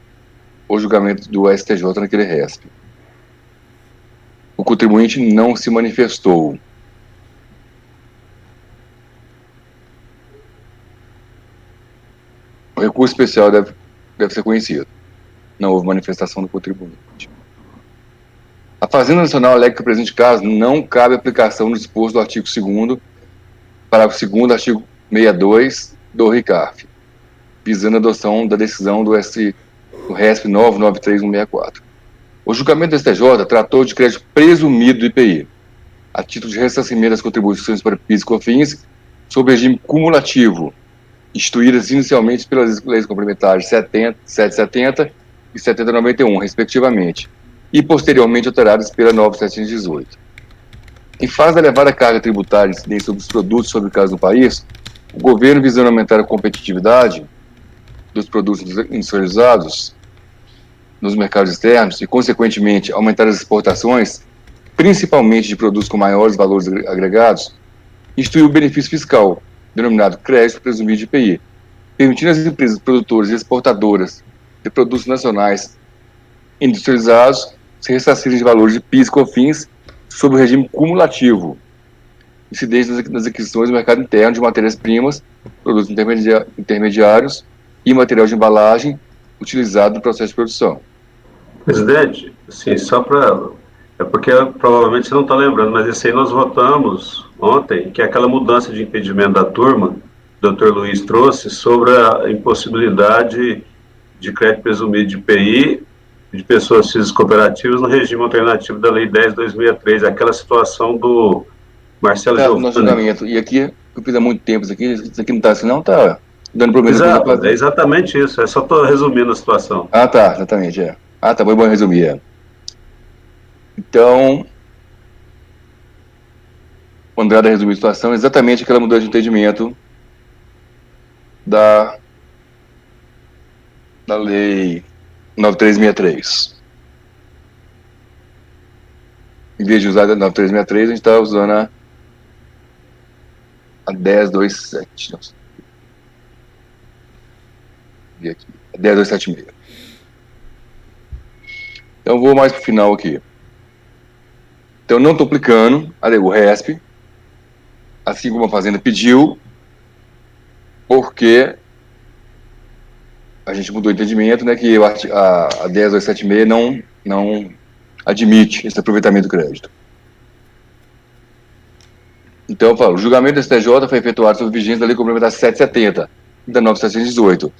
o julgamento do STJ naquele RESP. O contribuinte não se manifestou. recurso especial deve ser conhecido. Não houve manifestação do contribuinte. A Fazenda Nacional alega que o presente caso não cabe aplicação no disposto do artigo 2º, parágrafo 2º, artigo 62 do RICARF, visando a adoção da decisão do RESP 993164. O julgamento do STJ tratou de crédito presumido do IPI, a título de ressarcimento das contribuições para PIS e COFINS, sob regime cumulativo, instituídas inicialmente pelas leis complementares 770 e 7091, respectivamente, e posteriormente alteradas pela 9718. Em face da elevada carga tributária incidente sobre os produtos fabricados no país, o governo, visando aumentar a competitividade dos produtos industrializados nos mercados externos e, consequentemente, aumentar as exportações, principalmente de produtos com maiores valores agregados, instituiu o benefício fiscal, denominado crédito presumido de IPI, permitindo às empresas produtoras e exportadoras de produtos nacionais industrializados se ressarcirem de valores de PIS e COFINS sob o regime cumulativo, incidente nas aquisições do mercado interno de matérias-primas, produtos intermediários e material de embalagem utilizado no processo de produção. Presidente, assim, só para... É porque provavelmente você não está lembrando, mas esse aí nós votamos ontem, que é aquela mudança de impedimento da turma, que o Dr. Luiz trouxe, sobre a impossibilidade de crédito presumido de IPI de pessoas físicas cooperativas no regime alternativo da Lei 10.263, aquela situação do Marcelo Giovanni. No julgamento. E aqui, eu fiz há muito tempo isso aqui não está assim, não está dando problema. Exato, é exatamente isso, é só estou resumindo a situação. Ah, tá, exatamente, é. Ah, tá, foi bom resumir, é. Então, o Andrade resumiu a situação, exatamente aquela mudança de entendimento da Lei 9363. Em vez de usar a 9363, a gente está usando a 1027. Nossa. E aqui, a 10276. Então, vou mais para o final aqui. Então, não estou aplicando o RESP, assim como a Fazenda pediu, porque a gente mudou o entendimento, né, que a 10276 não admite esse aproveitamento do crédito. Então, eu falo, o julgamento do STJ foi efetuado sob vigência da Lei Complementar 770 e da 9718,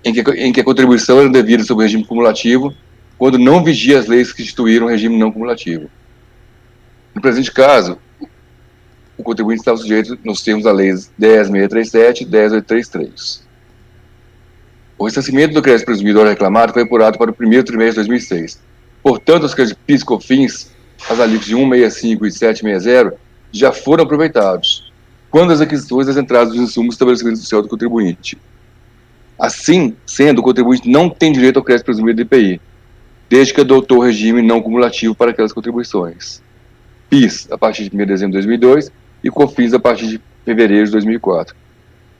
em que a contribuição era devida sob o regime cumulativo, quando não vigia as leis que instituíram o regime não cumulativo. No presente caso, o contribuinte estava sujeito nos termos da Lei 10.637 e 10.833. O ressarcimento do crédito presumido ao reclamado foi apurado para o primeiro trimestre de 2006. Portanto, os créditos PIS e COFINS, as alíquotas de 165 e 760, já foram aproveitados, quando as aquisições das entradas dos insumos estabelecimentos social do contribuinte. Assim, sendo, o contribuinte não tem direito ao crédito presumido do IPI, desde que adotou o regime não cumulativo para aquelas contribuições. PIS a partir de 1º de dezembro de 2002 e COFINS a partir de fevereiro de 2004.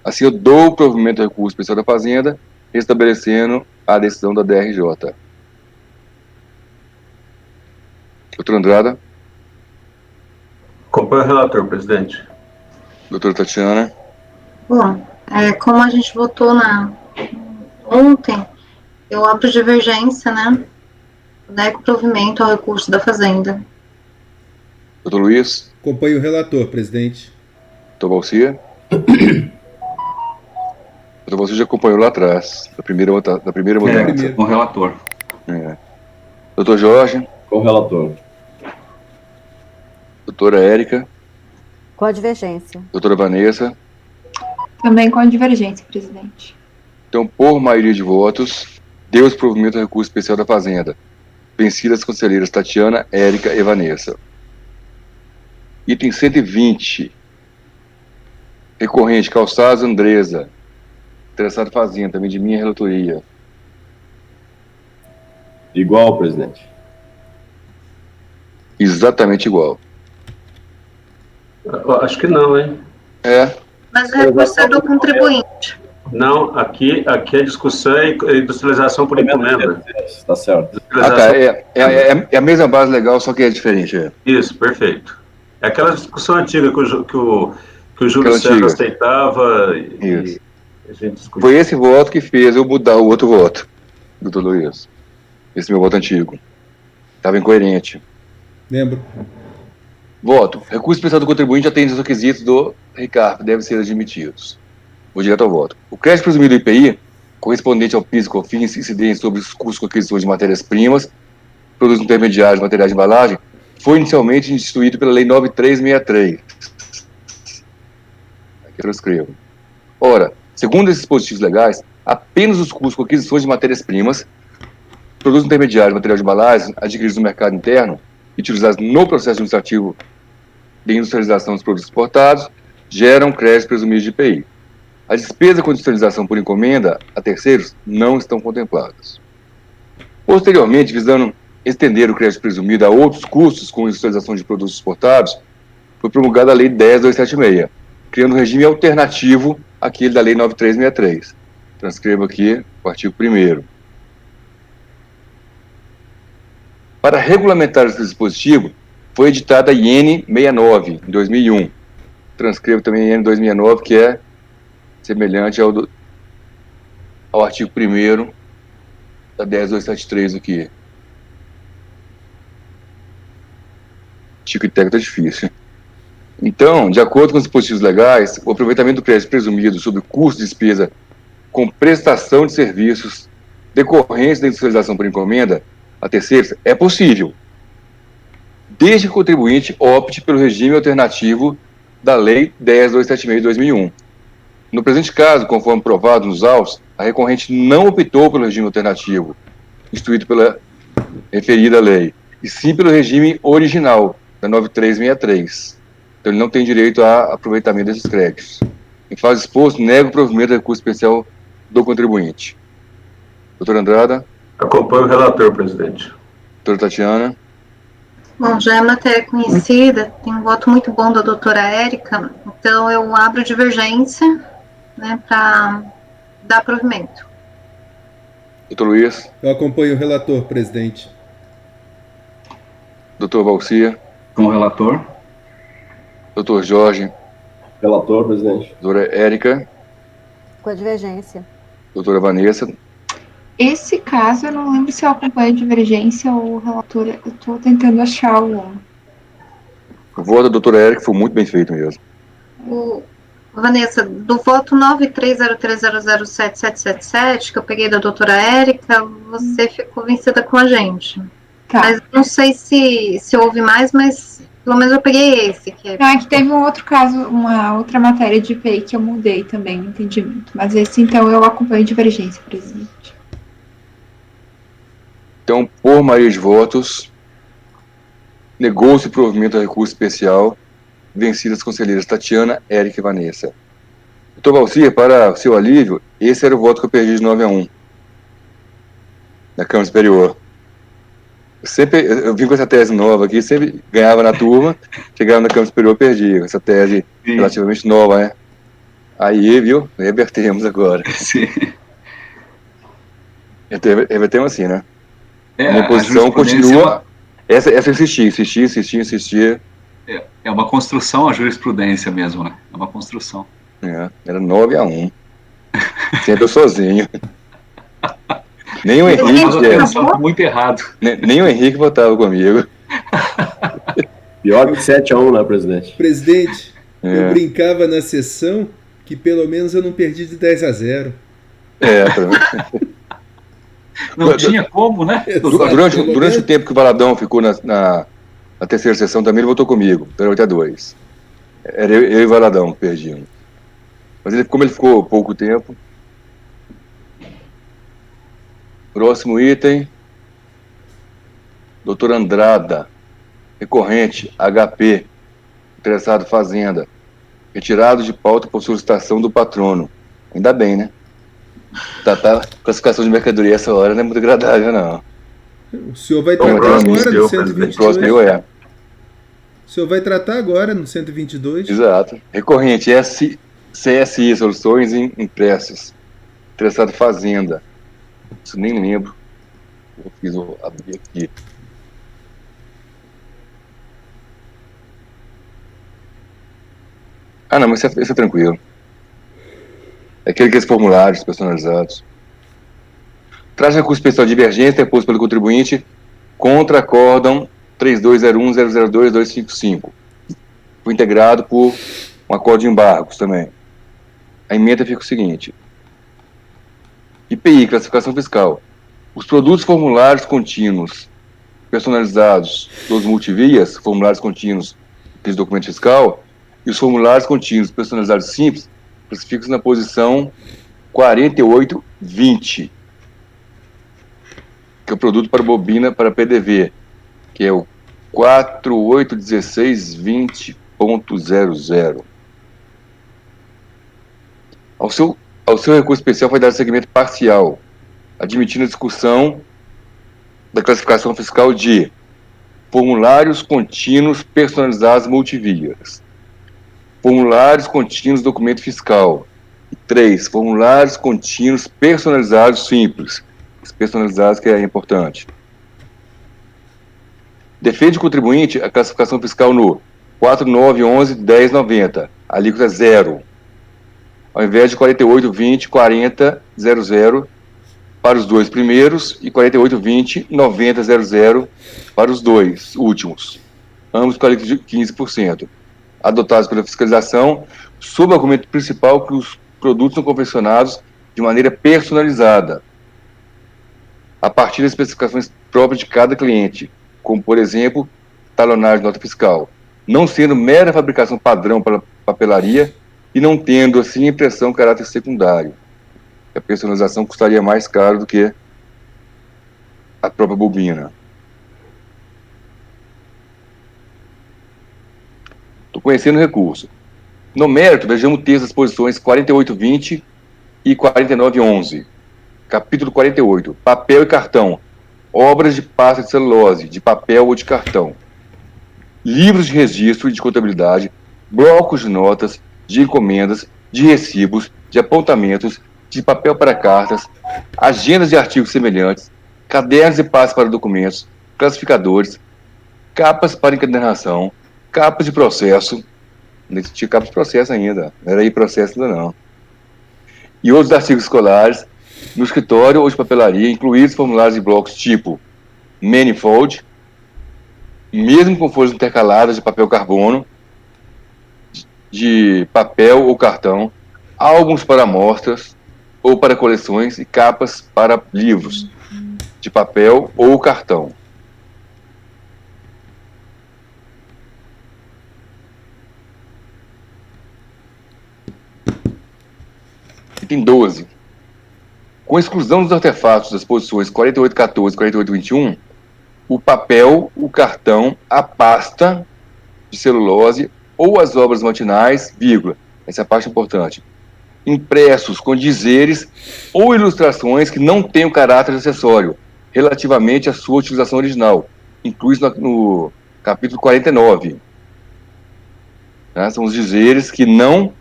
Assim, eu dou o provimento ao recurso especial da Fazenda, restabelecendo a decisão da DRJ. Doutor Andrada. Acompanhe o relator, presidente. Doutora Tatiana. Bom, como a gente votou ontem, eu abro divergência, né? Nego provimento ao recurso da Fazenda. Doutor Luiz. Acompanhe o relator, presidente. Doutor Valcia. Doutor Valcia já acompanhou lá atrás, da primeira votação. Com o relator. Doutor Jorge. Com o relator. Doutora Érica. Com a divergência. Doutora Vanessa. Também com a divergência, presidente. Então, por maioria de votos, deu-se provimento ao recurso especial da Fazenda, vencidas as conselheiras Tatiana, Érica e Vanessa. Item 120. Recorrente, Calçados Andresa. Interessado Fazenda, também de minha relatoria. Igual, presidente. Exatamente igual. Eu acho que não, hein? Mas o recurso é do contribuinte. Não, aqui a discussão é industrialização por encomenda. Está certo. É a mesma base legal, só que é diferente. Isso, perfeito. É aquela discussão antiga que o Júlio César aceitava. Foi esse voto que fez eu mudar o outro voto, doutor Luiz. Esse meu voto antigo. Estava incoerente. Lembro. Voto. Recurso especial do contribuinte atende aos requisitos do RICARF, devem ser admitidos. Vou direto ao voto. O crédito presumido do IPI, correspondente ao PIS e COFINS, incidente sobre os custos com aquisição de matérias-primas, produtos intermediários, materiais de embalagem, foi inicialmente instituído pela Lei 9363. Aqui eu escrevo. Ora, segundo esses dispositivos legais, apenas os custos com aquisições de matérias-primas, produtos intermediários, material de embalagem adquiridos no mercado interno e utilizados no processo administrativo de industrialização dos produtos exportados geram créditos presumidos de IPI. As despesas com industrialização por encomenda a terceiros não estão contempladas. Posteriormente, visando estender o crédito presumido a outros custos com industrialização de produtos exportados, foi promulgada a Lei 10.276, criando um regime alternativo àquele da Lei 9363. Transcrevo aqui o artigo 1º. Para regulamentar esse dispositivo, foi editada a IN 69, em 2001. Transcrevo também a IN 2009, que é semelhante ao artigo 1º da 10.273 aqui. Tico e teco tá difícil. Então, de acordo com os dispositivos legais, o aproveitamento do crédito presumido sobre o custo de despesa com prestação de serviços decorrentes da industrialização por encomenda a terceiros é possível, desde que o contribuinte opte pelo regime alternativo da Lei 10.276 de 2001. No presente caso, conforme provado nos autos, a recorrente não optou pelo regime alternativo instituído pela referida lei, e sim pelo regime original da 9363. Então ele não tem direito a aproveitamento desses créditos. Em fase exposto, nega o provimento do recurso especial do contribuinte. Doutora Andrada? Acompanho o relator, presidente. Doutora Tatiana? Bom, já é matéria conhecida, tem um voto muito bom da doutora Érica, então eu abro divergência, né, para dar provimento. Doutor Luiz? Eu acompanho o relator, presidente. Doutor Valcia? Como relator. Doutor Jorge? Relator, presidente. Doutora Érica? Com a divergência. Doutora Vanessa? Esse caso, eu não lembro se eu acompanho a divergência ou o relator. Eu estou tentando achar o... O voto da doutora Érica foi muito bem feito mesmo. Vanessa, do voto 930300777, que eu peguei da doutora Érica, você ficou vencida com a gente. Tá. Mas não sei se houve mais, mas pelo menos eu peguei esse. Não, é que teve um outro caso, uma outra matéria de IPI que eu mudei também no entendimento. Mas esse, então, eu acompanho a divergência, presidente. Então, por maioria de votos, negou-se o provimento a recurso especial, vencidas as conselheiras Tatiana, Érica e Vanessa. Doutor Valcia, para seu alívio, esse era o voto que eu perdi de 9-1 na Câmara Superior. Eu vim com essa tese nova aqui, sempre ganhava na turma, chegava na Câmara Superior, perdia. Essa tese relativamente nova, né? Aí, viu? Revertemos agora. Sim. Revertemos assim, né? É, a minha posição continua. Essa eu insistia. É uma construção, a jurisprudência mesmo, né? É uma construção. Era 9-1. Sempre eu sozinho. Nem o Henrique. Muito errado. Nem o Henrique votava comigo. Pior que 7-1, né, presidente? Presidente, eu brincava na sessão que pelo menos eu não perdi de 10-0. Não tinha como, né? Durante o tempo que o Valadão ficou na terceira sessão também, ele votou comigo. Então era 8-2. Era eu e o Valadão que perdiam. Mas como ele ficou pouco tempo. Próximo item. Doutor Andrada. Recorrente, HP. Interessado Fazenda. Retirado de pauta por solicitação do patrono. Ainda bem, né? Classificação de mercadoria essa hora não é muito agradável, não. O senhor vai tratar agora no 122. O senhor vai tratar agora no 122. Exato. Recorrente, CSI, Soluções Impressas. Interessado Fazenda. Isso nem lembro. Vou abrir aqui. Não, mas isso é tranquilo. aqueles formulários personalizados. Traz recurso especial de divergência deposto pelo contribuinte contra acórdão 3201002255. Foi integrado por um acórdão de embargos também. A emenda fica o seguinte: IPI, classificação fiscal. Os produtos formulários contínuos personalizados dos multivias, formulários contínuos de documento fiscal, e os formulários contínuos personalizados simples, classificam-se na posição 4820, que é o produto para bobina para PDV, que é o 481620.00. Ao seu recurso especial foi dado segmento parcial, admitindo a discussão da classificação fiscal de formulários contínuos personalizados multivias, formulários contínuos documento fiscal, e 3, formulários contínuos personalizados simples, os personalizados que é importante. Defende o contribuinte a classificação fiscal no 4911-1090, alíquota 0, ao invés de 4820-4000 para os dois primeiros e 4820-9000 para os dois últimos, ambos com alíquota de 15%, adotados pela fiscalização, sob o argumento principal que os produtos são confeccionados de maneira personalizada, a partir das especificações próprias de cada cliente, como, por exemplo, talonagem de nota fiscal, não sendo mera fabricação padrão para papelaria e não tendo, assim, impressão caráter secundário. A personalização custaria mais caro do que a própria bobina. Estou conhecendo o recurso. No mérito, vejamos o texto das posições 4820 e 4911. Capítulo 48. Papel e cartão. Obras de pasta de celulose, de papel ou de cartão. Livros de registro e de contabilidade, blocos de notas, de encomendas, de recibos, de apontamentos, de papel para cartas, agendas de artigos semelhantes, cadernos e pastas para documentos, classificadores, capas para encadernação, capas de processo, não tinha capas de processo ainda, não era aí processo ainda não, e outros artigos escolares, no escritório ou de papelaria, incluídos formulários e blocos tipo manifold, mesmo com folhas intercaladas de papel carbono, de papel ou cartão, álbuns para amostras ou para coleções e capas para livros de papel ou cartão. Item 12. Com exclusão dos artefatos das posições 4814 e 4821, o papel, o cartão, a pasta de celulose ou as obras matinais, vírgula, essa é a parte importante, impressos com dizeres ou ilustrações que não tenham caráter acessório relativamente à sua utilização original, incluídos no capítulo 49. Tá? São os dizeres que não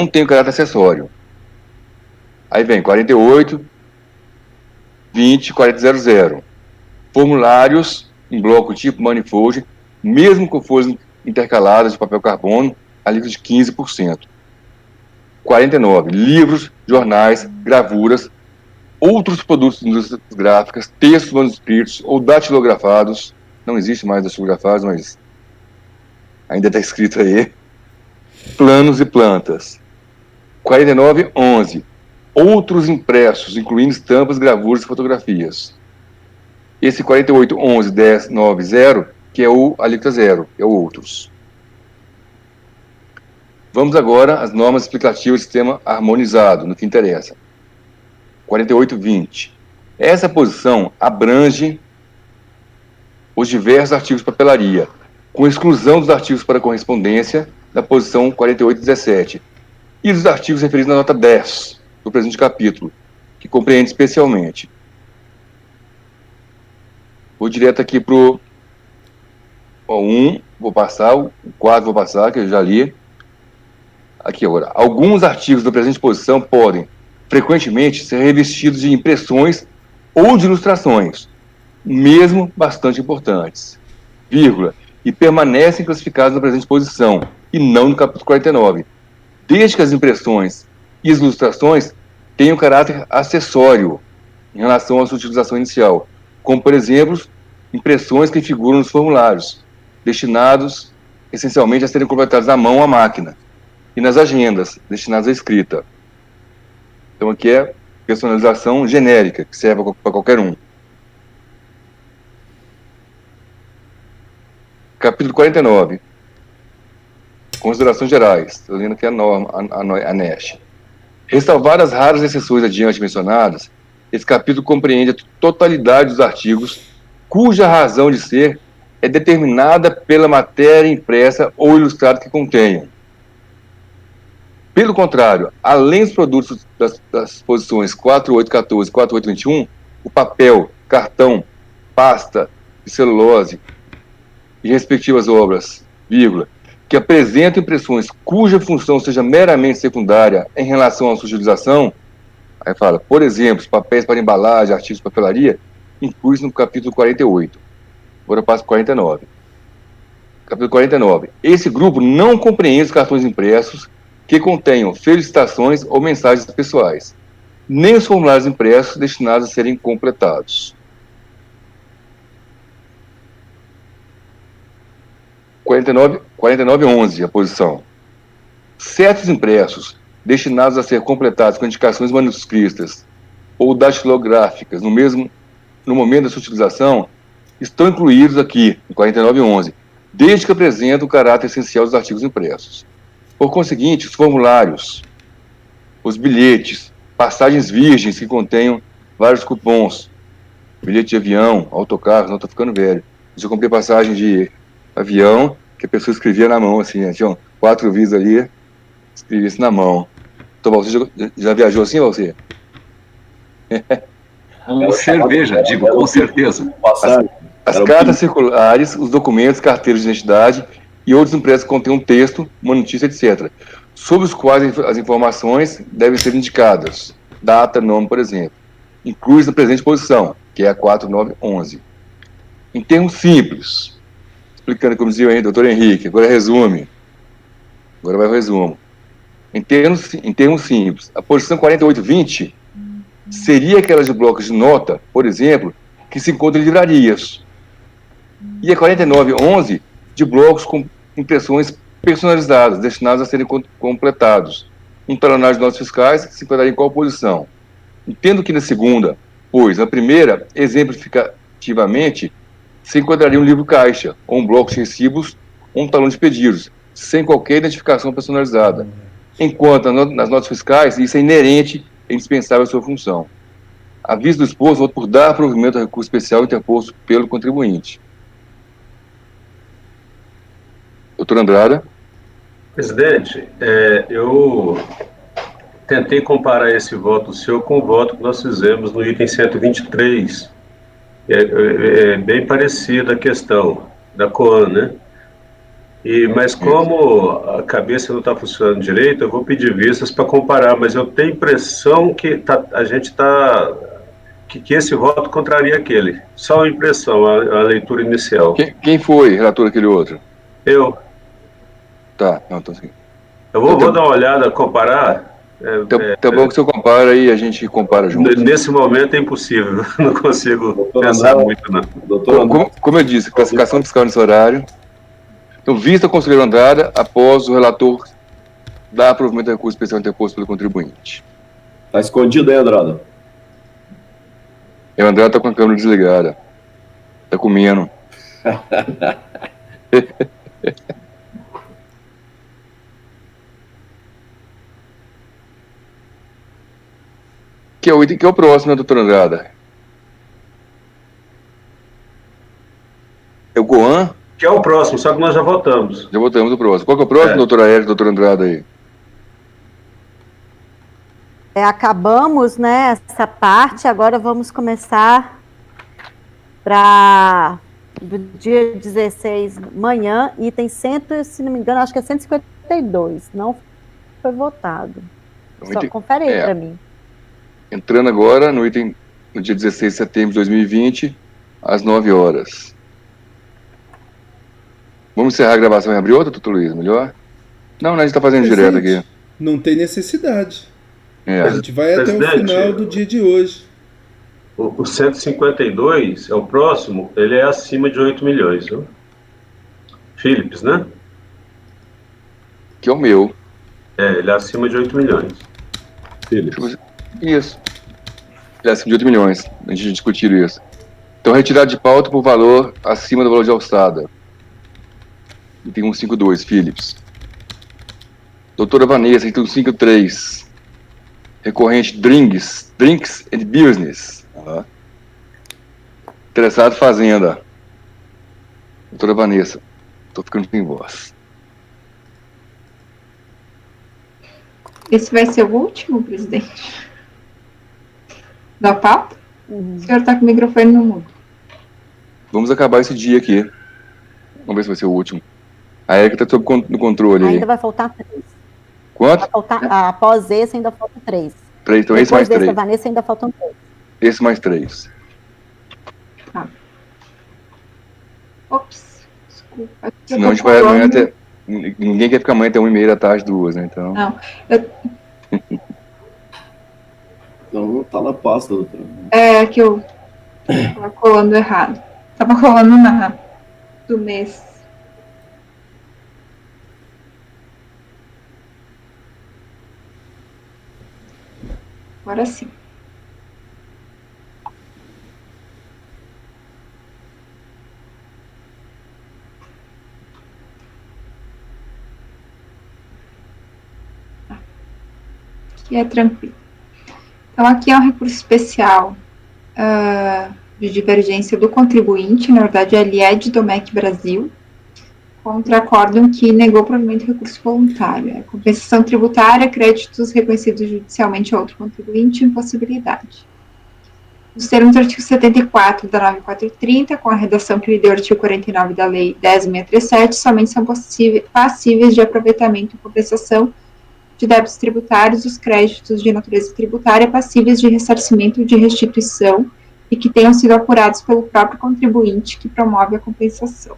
têm caráter acessório. Aí vem 48, 20, 4000. Formulários em bloco tipo manifold, mesmo com folhas intercaladas de papel carbono, alíquota de 15%. 49. Livros, jornais, gravuras, outros produtos de indústrias gráficas, textos manuscritos ou datilografados. Não existe mais datilografados, mas ainda está escrito aí. Planos e plantas. 49. 11. Outros impressos, incluindo estampas, gravuras e fotografias. Esse 48, 11, 10, 9, 0, que é o alíquota 0, é o outros. Vamos agora às normas explicativas do sistema harmonizado, no que interessa. 48, 20. Essa posição abrange os diversos artigos de papelaria, com exclusão dos artigos para correspondência, da posição 48, 17, e dos artigos referidos na nota 10, do presente capítulo, que compreende especialmente. Vou direto aqui para o 1, vou passar, o 4 vou passar, que eu já li. Aqui agora. Alguns artigos da presente posição podem, frequentemente, ser revestidos de impressões ou de ilustrações, mesmo bastante importantes, vírgula, e permanecem classificados na presente posição, e não no capítulo 49, desde que as impressões e as ilustrações tenham caráter acessório em relação à sua utilização inicial, como, por exemplo, impressões que figuram nos formulários, destinados essencialmente a serem completados à mão à máquina, e nas agendas, destinadas à escrita. Então aqui é personalização genérica, que serve para qualquer um. Capítulo 49. Considerações gerais. Estou lendo aqui a norma, a NESH. Ressalvadas as raras exceções adiante mencionadas, esse capítulo compreende a totalidade dos artigos cuja razão de ser é determinada pela matéria impressa ou ilustrada que contenham. Pelo contrário, além dos produtos das posições 4814 e 4821, o papel, cartão, pasta e celulose e respectivas obras, vírgula, que apresentam impressões cuja função seja meramente secundária em relação à sua utilização, aí fala, por exemplo, os papéis para embalagem, artigos de papelaria, inclui-se no capítulo 48. Agora passo para 49. Capítulo 49. Esse grupo não compreende os cartões impressos que contenham felicitações ou mensagens pessoais, nem os formulários impressos destinados a serem completados. 49.11, a posição. Certos impressos destinados a ser completados com indicações manuscritas ou datilográficas no momento da sua utilização estão incluídos aqui, em 49.11, desde que apresentam o caráter essencial dos artigos impressos. Por conseguinte, os formulários, os bilhetes, passagens virgens que contenham vários cupons, bilhete de avião, autocarro, não estou ficando velho. Eu comprei passagem de avião, que a pessoa escrevia na mão, assim, tinha 4 vis ali, escrevia isso na mão. Então, você já viajou assim, você? Com cerveja, digo, com certeza. As cartas circulares, os documentos, carteiras de identidade e outros impressos que contêm um texto, uma notícia, etc., sobre os quais as informações devem ser indicadas, data, nome, por exemplo, inclui-se na presente posição, que é a 4911. Em termos simples, explicando como dizia aí, doutor Henrique, agora resume. Agora vai o resumo. Em termos simples, a posição 4820 seria aquela de blocos de nota, por exemplo, que se encontram em livrarias. E a 4911 de blocos com impressões personalizadas, destinadas a serem completados. Um talonário de notas fiscais que se enquadraria em qual posição? Entendo que na segunda, pois na primeira, exemplificativamente, se enquadraria um livro caixa, ou um bloco de recibos, ou um talão de pedidos, sem qualquer identificação personalizada. Enquanto nas notas fiscais, isso é inerente e indispensável à sua função. Aviso do exposto, voto por dar provimento ao recurso especial interposto pelo contribuinte. Doutor Andrada. Presidente, eu tentei comparar esse voto seu com o voto que nós fizemos no item 123. É bem parecida a questão da COAN, né? Mas como a cabeça não está funcionando direito, eu vou pedir vistas para comparar, mas eu tenho a impressão que que esse voto contraria aquele. Só a impressão, a leitura inicial. Quem foi relator aquele outro? Eu. Tá, não, então sim. Eu vou dar uma olhada, comparar. Tá bom que você compara e a gente compara junto. Nesse momento é impossível, não consigo pensar muito, não. Como eu disse, classificação fiscal nesse horário. Então, vista o conselheiro Andrada, após o relator dar provimento ao recurso especial interposto pelo contribuinte. Está escondido aí, Andrada? O Andrada está com a câmera desligada. Está comendo. Que é o item que é o próximo, né, doutor Andrada? É o Goan? Que é o próximo, só que nós já votamos. Já votamos o próximo. Qual que é o próximo, doutora Érica, doutor Andrada aí? Acabamos, né, essa parte, agora vamos começar para do dia 16, manhã, item 100, se não me engano, acho que é 152, não foi votado. Só confere aí para mim. Entrando agora no item, no dia 16 de setembro de 2020, às 9 horas. Vamos encerrar a gravação e abrir outra, doutor Luiz? Melhor? Não, né, a gente está fazendo direto aqui. Não tem necessidade. É. A gente vai até o Presidente, final do dia de hoje. O 152 é o próximo, ele é acima de 8 milhões, viu? Philips, né? Que é o meu. Ele é acima de 8 milhões. Philips. Isso. Ele é acima de 8 milhões. A gente discutiu isso. Então, retirado de pauta por valor acima do valor de alçada. Item 152, Philips. Doutora Vanessa, item 153. Recorrente Drinks and Business. Interessado Fazenda. Doutora Vanessa. Tô ficando sem voz. Esse vai ser o último, presidente? Da pauta? O senhor está com o microfone no mudo. Vamos acabar esse dia aqui. Vamos ver se vai ser o último. A Erika está no controle aí. Ainda vai faltar 3. Quanto? Vai faltar, após esse ainda faltam 3. 3, então esse mais 3. Depois da Vanessa ainda faltam 3. Esse mais 3. Tá. Ops, desculpa. Senão a gente vai amanhã até... Ninguém quer ficar amanhã até 1h30 da tarde, 2, né? Então... Não, Então tá na pasta, doutora. é que eu tava colando errado. Tava colando do mês. Agora sim. Aqui é tranquilo. Então, aqui é um recurso especial de divergência do contribuinte, na verdade, ele é de Domecq Brasil, contra acórdão que negou provimento de recurso voluntário. Compensação tributária, créditos reconhecidos judicialmente a outro contribuinte e impossibilidade. Nos termos do artigo 74 da 9430, com a redação que lhe deu o artigo 49 da Lei 10.637, somente são passíveis de aproveitamento e compensação de débitos tributários os créditos de natureza tributária passíveis de ressarcimento de restituição e que tenham sido apurados pelo próprio contribuinte que promove a compensação.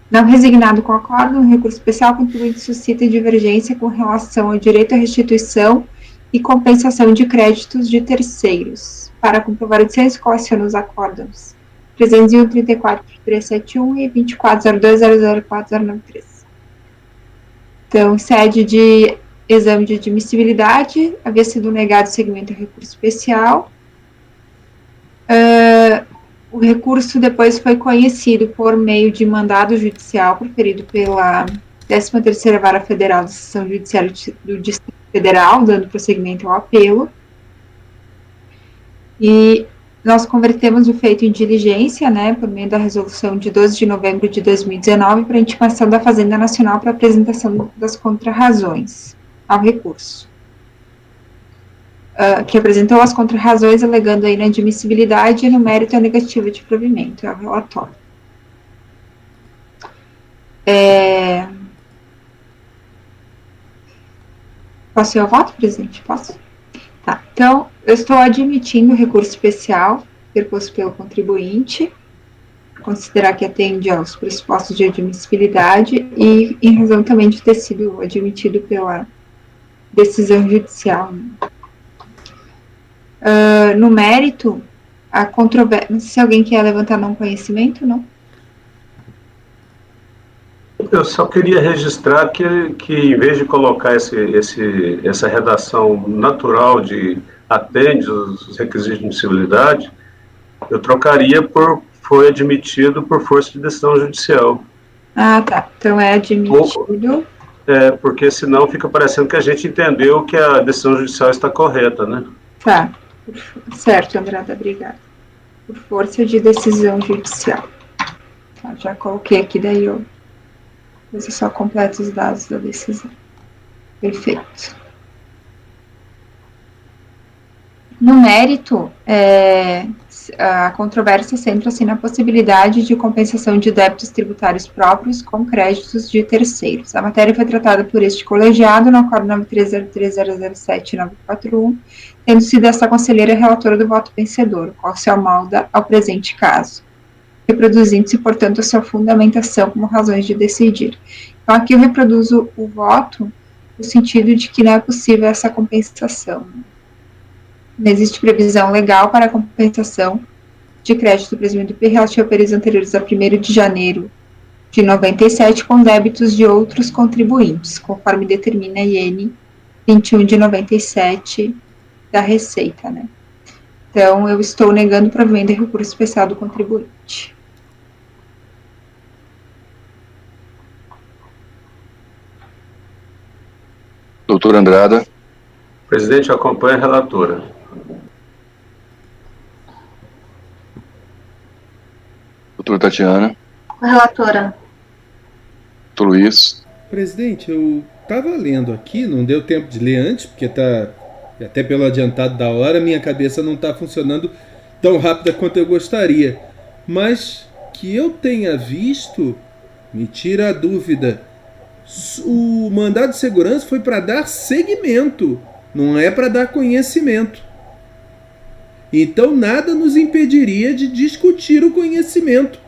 Não resignado com o acordo, no recurso especial, o contribuinte suscita divergência com relação ao direito à restituição e compensação de créditos de terceiros. Para comprovar o dissenso, coleciona os acórdãos 301.34.371 e 24.02.004.093. Então, sede de exame de admissibilidade, havia sido negado seguimento ao recurso especial. O recurso depois foi conhecido por meio de mandado judicial proferido pela 13ª Vara Federal de Seção Judiciária do Distrito Federal, dando prosseguimento ao apelo. E nós convertemos o feito em diligência, né, por meio da resolução de 12 de novembro de 2019, para intimação da Fazenda Nacional para apresentação das contrarrazões ao recurso. Que apresentou as contrarrazões alegando a inadmissibilidade e no mérito a negativa de provimento, é o relatório. Posso ir ao voto, presidente? Posso? Tá, então, eu estou admitindo o recurso especial interposto pelo contribuinte, considerar que atende aos pressupostos de admissibilidade e em razão também de ter sido admitido pela decisão judicial. No mérito, a controvérsia... Não sei se alguém quer levantar não conhecimento, não? Eu só queria registrar que em vez de colocar essa redação natural de atende os requisitos de admissibilidade, eu trocaria por foi admitido por força de decisão judicial. Ah, tá. Então é admitido. Porque senão fica parecendo que a gente entendeu que a decisão judicial está correta, né? Tá. Certo, Andrada, obrigada. Por força de decisão judicial. Tá, já coloquei aqui, daí eu só completo os dados da decisão. Perfeito. No mérito, a controvérsia centra-se na possibilidade de compensação de débitos tributários próprios com créditos de terceiros. A matéria foi tratada por este colegiado no acordo 9303007941, tendo sido esta conselheira relatora do voto vencedor, o qual se amolda ao presente caso, reproduzindo-se, portanto, a sua fundamentação como razões de decidir. Então, aqui eu reproduzo o voto no sentido de que não é possível essa compensação. Não existe previsão legal para a compensação de crédito presumido do IP relativo a períodos anteriores a 1º de janeiro de 97 com débitos de outros contribuintes, conforme determina a IN 21 de 97 da Receita, né? Então, eu estou negando o provimento de recurso especial do contribuinte. Doutor Andrada. Presidente, acompanha a relatora. Doutora Tatiana. Relatora. Doutor Luiz. Presidente, eu estava lendo aqui, não deu tempo de ler antes, porque tá até pelo adiantado da hora, minha cabeça não está funcionando tão rápida quanto eu gostaria. Mas que eu tenha visto, me tira a dúvida. O mandado de segurança foi para dar seguimento, não é para dar conhecimento. Então nada nos impediria de discutir o conhecimento.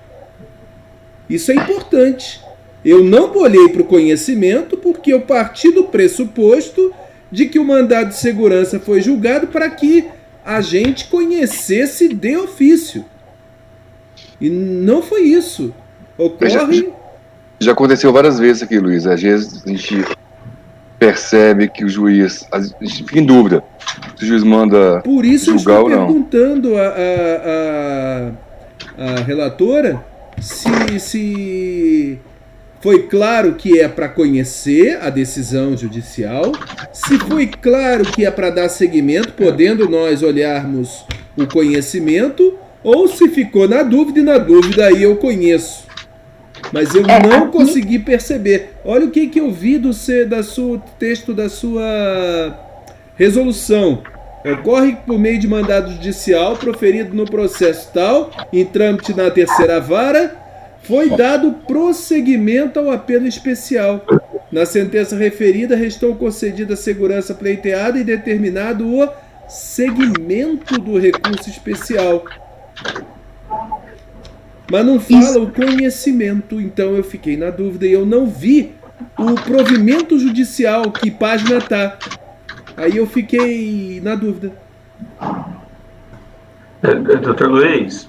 Isso é importante. Eu não bolhei para o conhecimento porque eu parti do pressuposto de que o mandado de segurança foi julgado para que a gente conhecesse de ofício. E não foi isso. Ocorre... Já aconteceu várias vezes aqui, Luiz. Às vezes a gente percebe que o juiz... A gente fica em dúvida se o juiz manda Por isso julgar eu ou estou não. perguntando a relatora se foi claro que é para conhecer a decisão judicial, se foi claro que é para dar seguimento, podendo nós olharmos o conhecimento, ou se ficou na dúvida, e na dúvida aí eu conheço. Mas eu não consegui perceber. Olha o que eu vi do texto da sua resolução. Ocorre por meio de mandado judicial proferido no processo tal, em trâmite na terceira vara, foi dado prosseguimento ao apelo especial. Na sentença referida, restou concedida a segurança pleiteada e determinado o seguimento do recurso especial. Mas não fala o conhecimento, então eu fiquei na dúvida e eu não vi o provimento judicial, que página tá. Aí eu fiquei na dúvida. Doutor Luiz,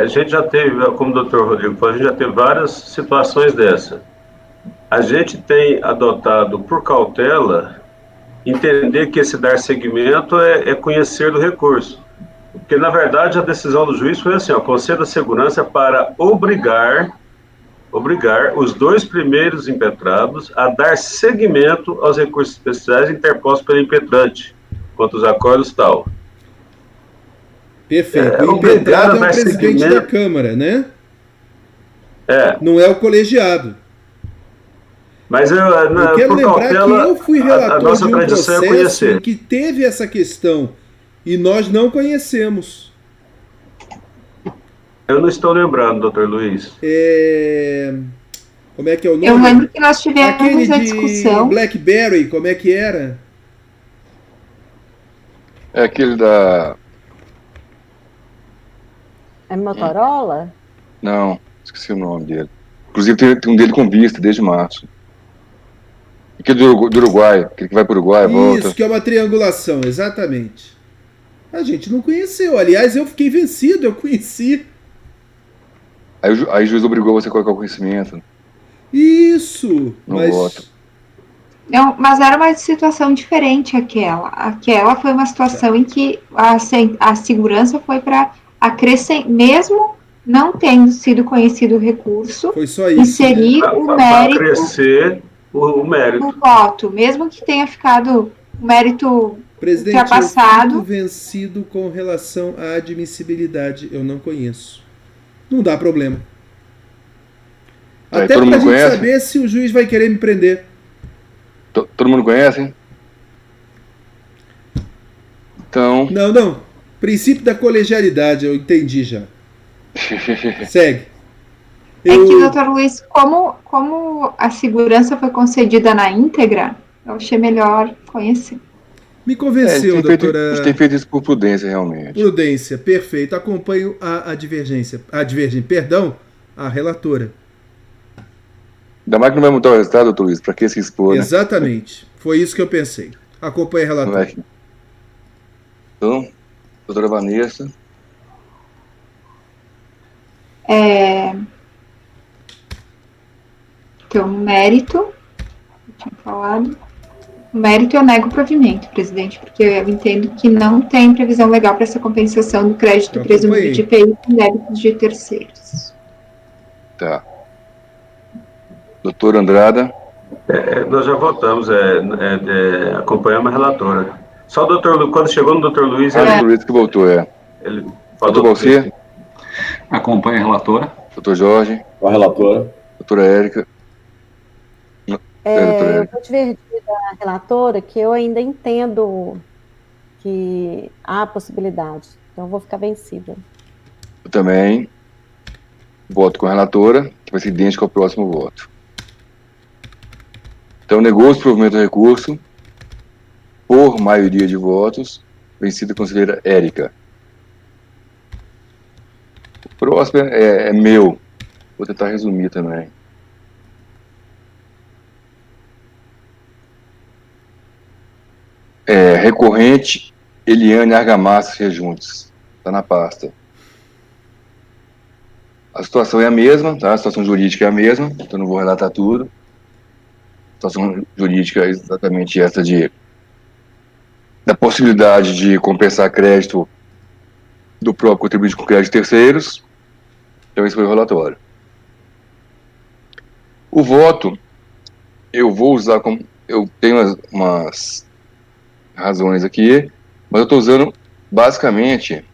a gente já teve, como o doutor Rodrigo falou, a gente já teve várias situações dessa. A gente tem adotado, por cautela, entender que esse dar seguimento é conhecer do recurso. Porque, na verdade, a decisão do juiz foi assim, conceda segurança para obrigar os dois primeiros impetrados a dar seguimento aos recursos especiais interpostos pelo impetrante, quanto os acordos tal. Perfeito. O impetrado é o presidente da Câmara, né? Não é o colegiado. Mas eu quero por lembrar cautela, que eu fui relator a nossa de um tradição é processo conhecer. que teve essa questão e nós não conhecemos. Eu não estou lembrando, doutor Luiz. Como é que é o nome? Eu lembro que nós tivemos Aquele a de discussão. BlackBerry, como é que era? É aquele da... É Motorola? Não, esqueci o nome dele. Inclusive tem um dele com vista desde março. Aquele do Uruguai, aquele que vai para o Uruguai, volta. Isso, que é uma triangulação, exatamente. A gente não conheceu. Aliás, eu fiquei vencido, eu conheci. Aí o juiz obrigou você a colocar o conhecimento. Isso, No mas... voto. Não, mas era uma situação diferente aquela. Aquela foi uma situação em que a segurança foi para acrescentar, mesmo não tendo sido conhecido o recurso, foi só isso, inserir né? o mérito. Crescer o mérito. O voto, mesmo que tenha ficado o mérito Presidente, ultrapassado. eu fico vencido com relação à admissibilidade. Eu não conheço. Não dá problema. Até pra gente saber se o juiz vai querer me prender. Todo mundo conhece, hein? Então... Não. Princípio da colegialidade, eu entendi já. Segue. É que, doutor Luiz, como a segurança foi concedida na íntegra, eu achei melhor conhecer. Me convenceu, doutora... A gente tem feito isso por prudência, realmente. Prudência, perfeito. Acompanho a divergência. A relatora. Ainda mais que não vai mudar o resultado, doutor Luiz, para que se expor, Exatamente. Né? Foi isso que eu pensei. Acompanhe o relator. Então, doutora Vanessa. Então, mérito, eu tinha falado. O mérito eu nego o provimento, presidente, porque eu entendo que não tem previsão legal para essa compensação do crédito presumido de IPI com débitos de terceiros. Tá. Doutor Andrada. Nós já votamos, acompanhamos a relatora. Só o doutor Luiz, quando chegou no doutor Luiz... o doutor Luiz que voltou, Ele falou. Doutor Balcer. Acompanha a relatora. Doutor Jorge. Com a relatora. Doutora Érica. Eu vou divertir da relatora que eu ainda entendo que há possibilidade. Então eu vou ficar vencida. Eu também voto com a relatora, que vai ser idêntico ao próximo voto. Então, negócio o provimento do recurso, por maioria de votos, vencida a conselheira Érica. O próximo é meu. Vou tentar resumir também. Recorrente, Eliane Argamassa Rejuntes. Está na pasta. A situação é a mesma, tá? A situação jurídica é a mesma, então não vou relatar tudo. A situação jurídica é exatamente essa da possibilidade de compensar crédito do próprio contribuinte com crédito de terceiros. Então esse foi o relatório. O voto, eu vou usar como... Eu tenho umas razões aqui, mas eu estou usando basicamente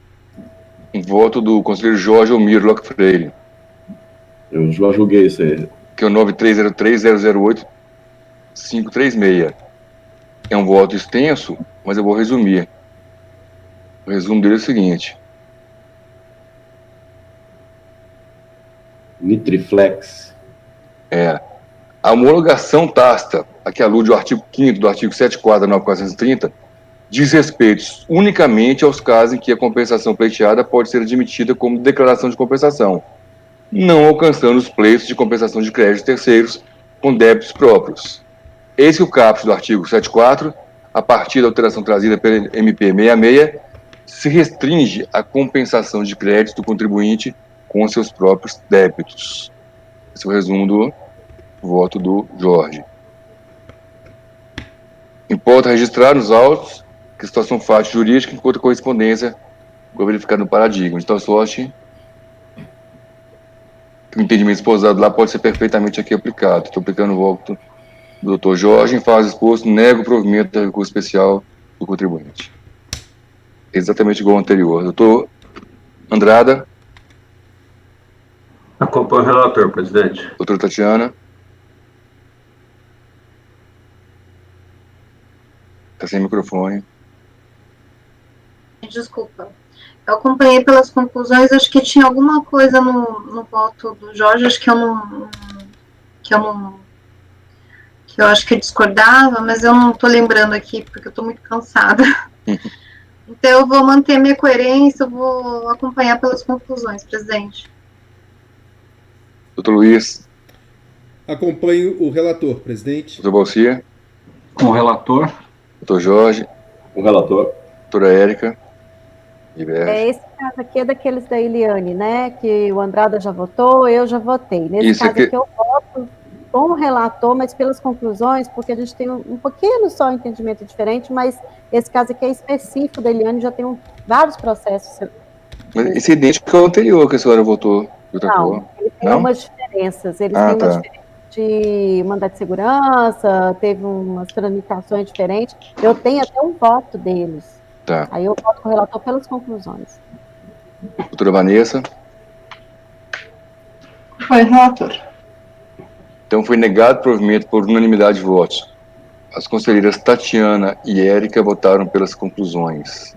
um voto do conselheiro Jorge Almiro Locke Freire. Eu já julguei isso aí. Que é o 9303-008-536. É um voto extenso, mas eu vou resumir. O resumo dele é o seguinte. Nitriflex. A homologação tácita, a que alude o artigo 5º do artigo 74 da 9430, diz respeito unicamente aos casos em que a compensação pleiteada pode ser admitida como declaração de compensação, não alcançando os pleitos de compensação de créditos terceiros com débitos próprios. Esse é o caput do artigo 74, a partir da alteração trazida pela MP 66, se restringe à compensação de créditos do contribuinte com seus próprios débitos. Esse é o resumo do voto do Jorge. Importa registrar nos autos que a situação fática jurídica encontra correspondência com a verificada no paradigma. De tal sorte que o entendimento exposado lá pode ser perfeitamente aqui aplicado. Estou aplicando o voto do doutor Jorge, em fase exposto, nego o provimento do recurso especial do contribuinte. Exatamente igual ao anterior. Doutor Andrada. Acompanho o relator, presidente. Doutora Tatiana. Está sem microfone. Desculpa. Eu acompanhei pelas conclusões, acho que tinha alguma coisa no voto do Jorge, acho que eu acho que eu discordava, mas eu não estou lembrando aqui, porque eu estou muito cansada. Então eu vou manter minha coerência, eu vou acompanhar pelas conclusões, presidente. Doutor Luiz. Acompanho o relator, presidente. Doutor Balcia. Com o relator. Doutor Jorge. Com o relator. Doutora Érica. Esse caso aqui é daqueles da Eliane, né? Que o Andrada já votou, eu já votei. Nesse caso aqui eu voto com o relator, mas pelas conclusões, porque a gente tem um pouquinho só entendimento diferente, mas esse caso aqui é específico da Eliane, já tem vários processos. Mas esse é idêntico ao anterior que a senhora votou. Não, ele tem umas diferenças. Eles têm uma diferença de mandato de segurança, teve umas tramitações diferentes. Eu tenho até um voto deles. Tá. Aí eu voto com o relator pelas conclusões. Doutora Vanessa. Foi o relator. Então foi negado o provimento por unanimidade de votos. As conselheiras Tatiana e Érica votaram pelas conclusões.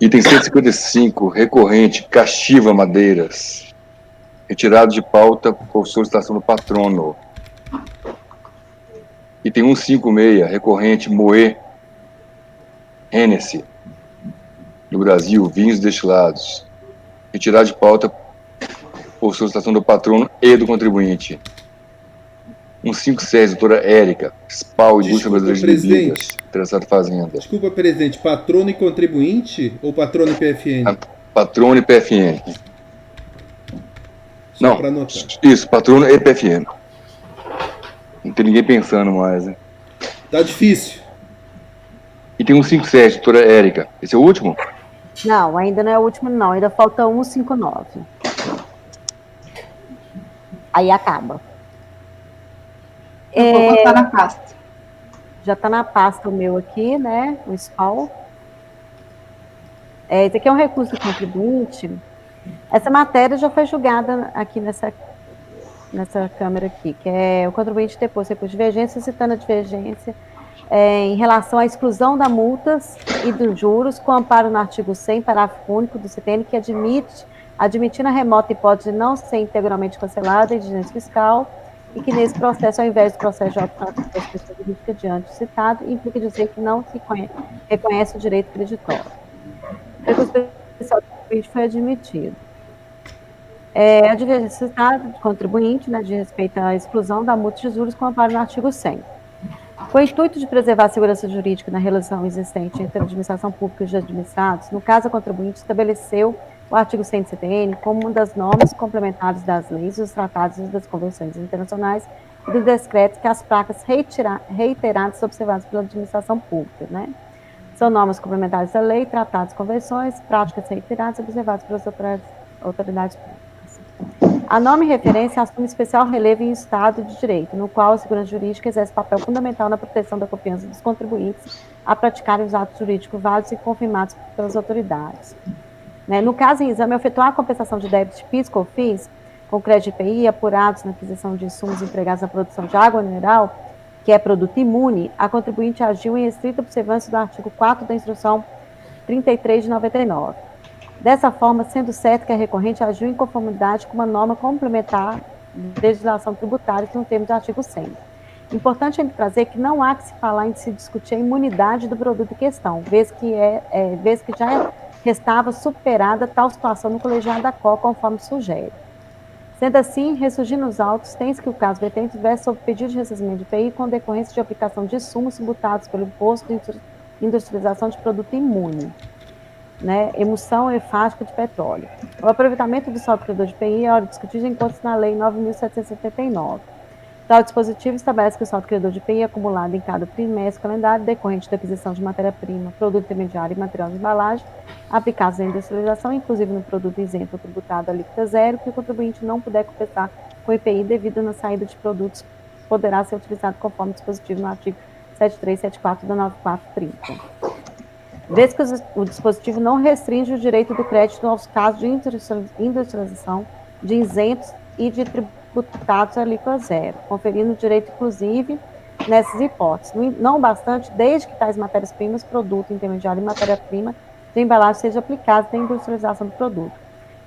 Item 155, recorrente, Caxiva Madeiras. Retirado de pauta por solicitação do patrono. Item 156, recorrente, Moê, Hennessy, do Brasil, vinhos destilados. Retirado de pauta por solicitação do patrono e do contribuinte. 157, doutora Érica, SPAL, Indústria Brasileira de Bebidas, interessado em Fazenda. Desculpa, presidente, patrono e contribuinte ou patrono e PFN? Patrono e PFN. Só não, para anotar. Isso, patrono e PFN. Não tem ninguém pensando mais, né? Tá difícil. E tem 157, doutora Érica. Esse é o último? Não, ainda não é o último, não. Ainda falta 159. Aí acaba. Eu vou botar na pasta. Já está na pasta o meu aqui, né? O SPAL. Esse aqui é um recurso do contribuinte. Essa matéria já foi julgada aqui nessa câmara aqui, que é o contribuinte depois recurso de divergência, citando a divergência em relação à exclusão das multas e dos juros, com amparo no artigo 100, parágrafo único do CTN, que admitindo a remota hipótese de não ser integralmente cancelada a exigência fiscal, e que nesse processo, ao invés do processo de auto-tratamento da pessoa jurídica diante citado, implica dizer que não se reconhece o direito creditório. O recurso especial do contribuinte foi admitido. A divergência citada do contribuinte, né, de respeito à exclusão da multa de juros com amparo no artigo 100. Com o intuito de preservar a segurança jurídica na relação existente entre a administração pública e os administrados, no caso, a contribuinte estabeleceu o artigo 100 do CTN como uma das normas complementares das leis, dos tratados e das convenções internacionais e dos decretos que as práticas reiteradas observadas pela administração pública, né? São normas complementares da lei, tratados, convenções, práticas reiteradas observadas pelas autoridades públicas. A norma em referência assume especial relevo em Estado de Direito, no qual a segurança jurídica exerce papel fundamental na proteção da confiança dos contribuintes a praticarem os atos jurídicos válidos e confirmados pelas autoridades. No caso em exame, efetuar a compensação de débitos de PIS, COFINS, com crédito de IPI apurados na aquisição de insumos empregados na produção de água mineral, que é produto imune, a contribuinte agiu em estrita observância do artigo 4 da Instrução 33 de 99. Dessa forma, sendo certo que a recorrente agiu em conformidade com uma norma complementar de legislação tributária que no termo do artigo 100. Importante ainda trazer que não há que se falar em se discutir a imunidade do produto em questão, vez que já restava superada tal situação no colegiado da COR, conforme sugere. Sendo assim, ressurgindo nos autos, tem-se que o caso vertente tivesse sob pedido de ressarcimento de IPI com decorrência de aplicação de insumos tributados pelo imposto de industrialização de produto imune, emulsão enfática de petróleo. O aproveitamento do saldo credor de IPI é hora discutido enquanto na Lei 9.779. Tal dispositivo estabelece que o saldo credor de IPI acumulado em cada trimestre calendário decorrente da aquisição de matéria-prima, produto intermediário e material de embalagem aplicados à industrialização, inclusive no produto isento ou tributado a alíquota zero, que o contribuinte não puder compensar com IPI devido na saída de produtos, poderá ser utilizado conforme dispositivo no artigo 7374 da 9430. Vez que o dispositivo não restringe o direito do crédito aos casos de industrialização, de isentos e de tributados a alíquota zero, conferindo o direito, inclusive, nessas hipóteses. Não bastante, desde que tais matérias-primas, produto intermediário e matéria-prima de embalagem sejam aplicados na industrialização do produto.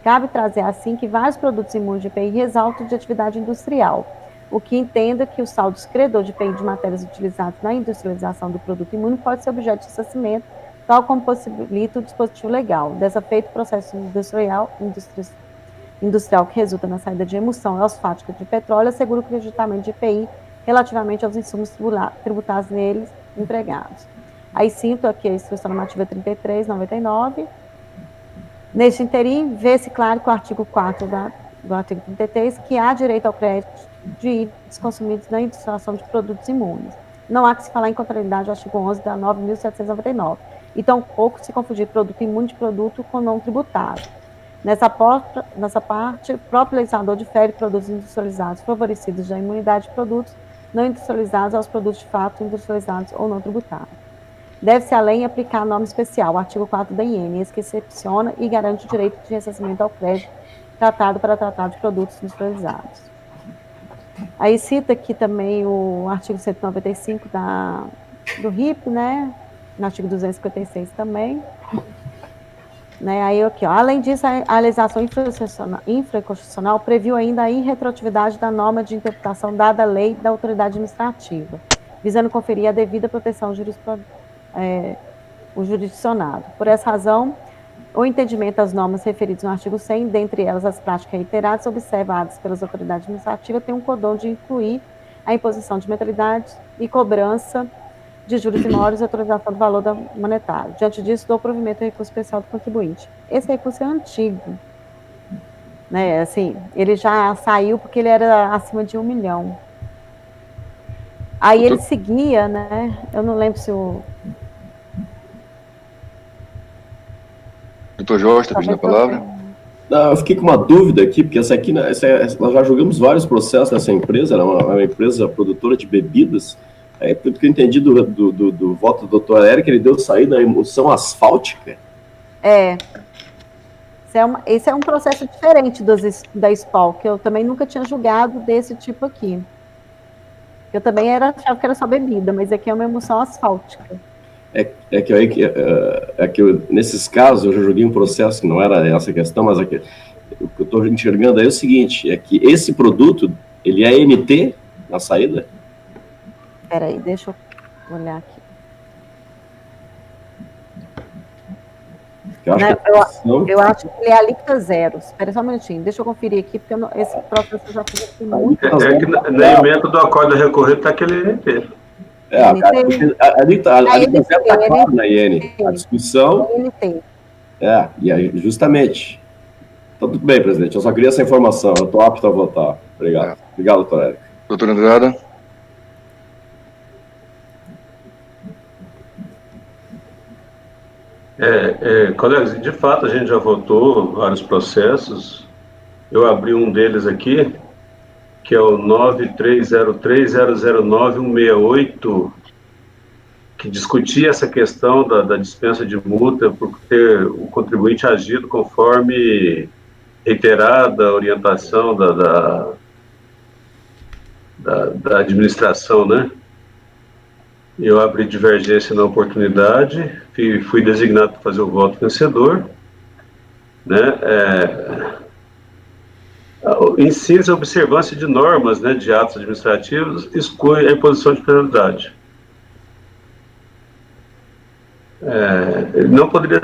Cabe trazer, assim, que vários produtos imunes de IPI resultam de atividade industrial, o que entenda que o saldo credor de IPI de matérias utilizadas na industrialização do produto imune pode ser objeto de ressarcimento, tal como possibilita o dispositivo legal. Dessa feita, o processo industrial que resulta na saída de emulsão osfática de petróleo assegura o creditamento de IPI relativamente aos insumos tributados neles empregados. Aí sinto aqui a Instrução Normativa 33/99. Neste interim, vê-se claro que o artigo 4 do artigo 33, que há direito ao crédito de itens consumidos na industrialização de produtos imunes. Não há que se falar em contrariedade ao artigo 11 da 9.799. E tampouco se confundir produto imune de produto com não tributado. Nessa parte, o próprio legislador difere produtos industrializados favorecidos da imunidade de produtos não industrializados aos produtos de fato industrializados ou não tributados. Deve-se, além, aplicar a norma especial, o artigo 4 da IN, que excepciona e garante o direito de ressarcimento ao crédito tratado para tratar de produtos industrializados. Aí cita aqui também o artigo 195 do RIP, no artigo 256 também. Aí aqui, além disso, a legislação infraconstitucional previu ainda a irretroatividade da norma de interpretação dada à lei da autoridade administrativa, visando conferir a devida proteção o jurisdicionado. Por essa razão, o entendimento das normas referidas no artigo 100, dentre elas as práticas reiteradas observadas pelas autoridades administrativas, tem um cordão de incluir a imposição de mentalidade e cobrança de juros e mores e autorização do valor monetário. Diante disso, dou provimento ao recurso especial do contribuinte. Esse recurso é antigo, né? Assim, ele já saiu porque ele era acima de 1 milhão. Aí ele seguia, né? Eu não lembro se o... Doutor Jorge, está pedindo a palavra? Não, eu fiquei com uma dúvida aqui, porque essa aqui, nós já jogamos vários processos dessa empresa, era uma empresa produtora de bebidas. Aí, pelo que eu entendi do voto do doutor Érica, ele deu saída à emulsão asfáltica. Esse é um processo diferente da SPAL, que eu também nunca tinha julgado desse tipo aqui. Eu também achava que era só bebida, mas aqui é uma emulsão asfáltica. Nesses casos, eu já joguei um processo que não era essa questão, mas o que eu estou enxergando aí é o seguinte, é que esse produto, ele é NT na saída? Espera aí, deixa eu olhar aqui. Eu acho que ele é alíquota zero. Espera só um minutinho, deixa eu conferir aqui, porque esse processo eu já fiz aqui muito. Que na emenda do acordo recorrido está aquele NT. Ali está claro na IN. A discussão... E aí, justamente. Então, tudo bem, presidente. Eu só queria essa informação. Eu estou apto a votar. Obrigado. Obrigado, doutor Érica. Doutor Andrada. Colegas, de fato, a gente já votou vários processos. Eu abri um deles aqui, que é o 9303009168, que discutia essa questão da dispensa de multa por ter o contribuinte agido conforme reiterada orientação da administração, né? Eu abri divergência na oportunidade, fui designado para fazer o voto vencedor, né? Incisa a observância de normas, né, de atos administrativos, exclui a imposição de penalidade. Não poderia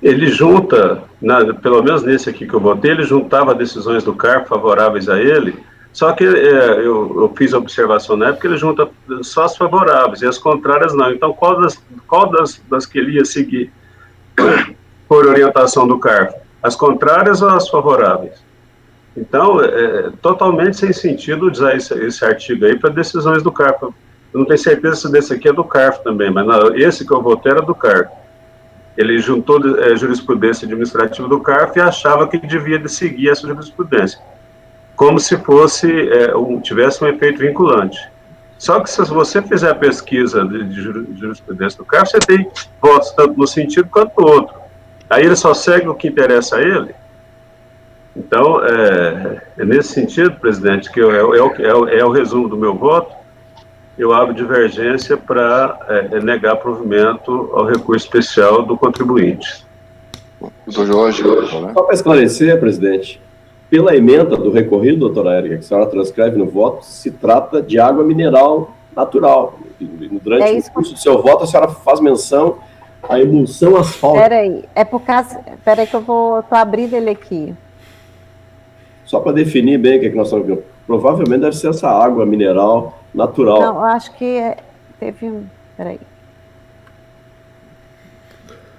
ele junta, pelo menos nesse aqui que eu votei, ele juntava decisões do CARF favoráveis a ele, só que eu fiz a observação na época, ele junta só as favoráveis e as contrárias não. Então, qual das que ele ia seguir por orientação do CARF? As contrárias ou as favoráveis? Então, é totalmente sem sentido usar esse artigo aí para decisões do CARF. Eu não tenho certeza se desse aqui é do CARF também, mas não, esse que eu votei era do CARF. Ele juntou jurisprudência administrativa do CARF e achava que devia de seguir essa jurisprudência, como se fosse, tivesse um efeito vinculante. Só que se você fizer a pesquisa de jurisprudência do CARF, você tem votos tanto no sentido quanto no outro. Aí ele só segue o que interessa a ele. Então, é nesse sentido, presidente, que é o resumo do meu voto. Eu abro divergência para negar provimento ao recurso especial do contribuinte. Doutor Jorge, só para esclarecer, presidente, pela emenda do recorrido, doutora Érica, que a senhora transcreve no voto, se trata de água mineral natural. Durante o curso do seu voto, a senhora faz menção à emulsão asfáltica. Peraí que eu tô abrindo ele aqui. Só para definir bem o que nós estamos vendo. Provavelmente deve ser essa água mineral natural. Não, eu acho que teve um... Peraí.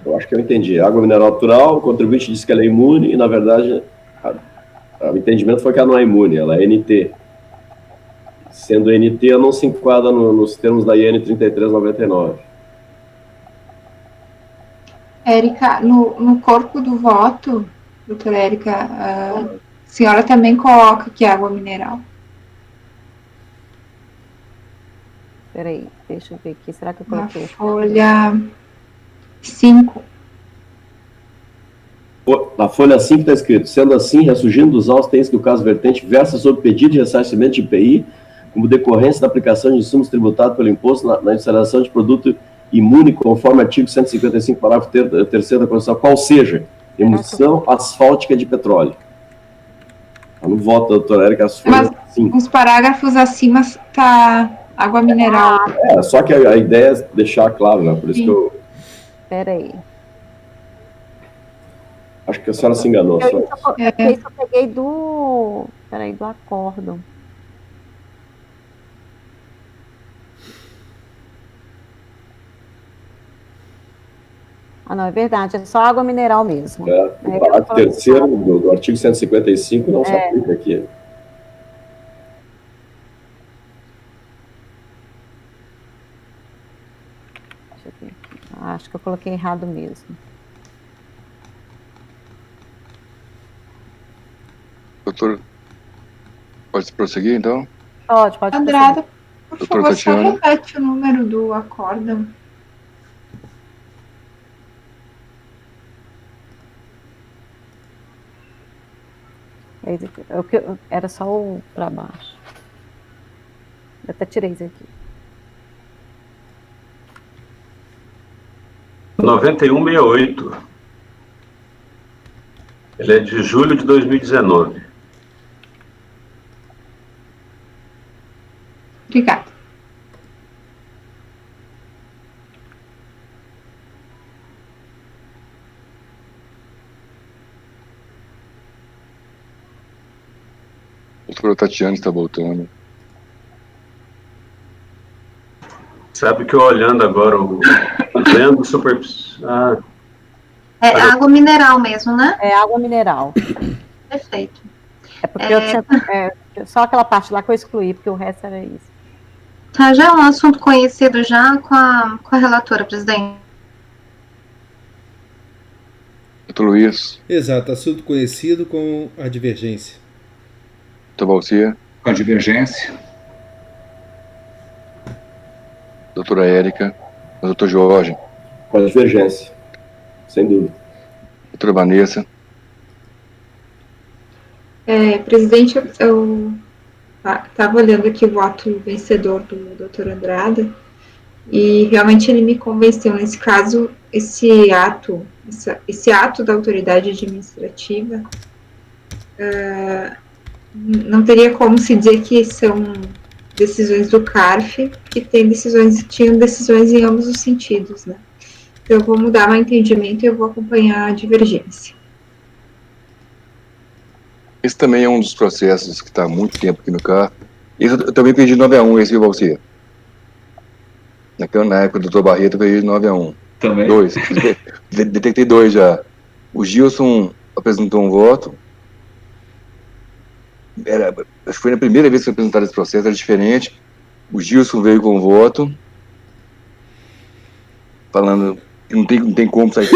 Eu acho que eu entendi. Água mineral natural, o contribuinte disse que ela é imune e, na verdade, o entendimento foi que ela não é imune, ela é NT. Sendo NT, ela não se enquadra nos termos da IN 3399. Érica, no corpo do voto, doutora Érica, a senhora também coloca que é água mineral. Peraí, deixa eu ver aqui. Será que eu coloquei? Na folha 5. Na folha 5 está escrito: sendo assim, ressurgindo dos autos, tem-se que o caso vertente versa sobre pedido de ressarcimento de IPI como decorrência da aplicação de insumos tributados pelo imposto na instalação de produto imune, conforme artigo 155, parágrafo 3º da Constituição, qual seja, emulsão asfáltica de petróleo. Está no voto da doutora Érica. Mas os parágrafos acima está água mineral. Só que a ideia é deixar claro, né? Por isso que eu... Peraí. Acho que a senhora se enganou. Isso eu peguei do... Peraí, do acordo. não, é verdade, é só água mineral mesmo. O parágrafo 3º do artigo 155 não se aplica aqui. Deixa eu ver aqui. Acho que eu coloquei errado mesmo. Doutor, pode prosseguir, então? Pode Andrada, por Doutora favor, só Tatiana. repete o número do acórdão. Era só o para baixo. Eu até tirei isso aqui. 9168. Ele é de julho de 2019. Obrigada. Doutora Tatiana está voltando. Sabe que eu olhando agora, vendo super... É água mineral mesmo, né? É água mineral. Perfeito. É porque só aquela parte lá que eu excluí, porque o resto era isso. Tá, já é um assunto conhecido já com a relatora, presidente. Doutor Luiz. Exato, assunto conhecido com a divergência. Doutor Valcia. Com a divergência. Doutora Érica. Doutor Jorge. Com a divergência, sem dúvida. Doutora Vanessa. Presidente, eu estava olhando aqui o voto vencedor do doutor Andrada e realmente ele me convenceu. Nesse caso, esse ato da autoridade administrativa não teria como se dizer que são decisões do CARF, que tinham decisões em ambos os sentidos, né? Então, eu vou mudar meu entendimento e eu vou acompanhar a divergência. Esse também é um dos processos que está há muito tempo aqui no CARF. Eu também pedi 9-1, esse, Valcia. Na época do doutor Barreto, eu pedi 9-1. Também. 2. Detectei 2 já. O Gilson apresentou um voto. Acho que foi na primeira vez que foi apresentado esse processo, era diferente. O Gilson veio com um voto, falando que não tem como sair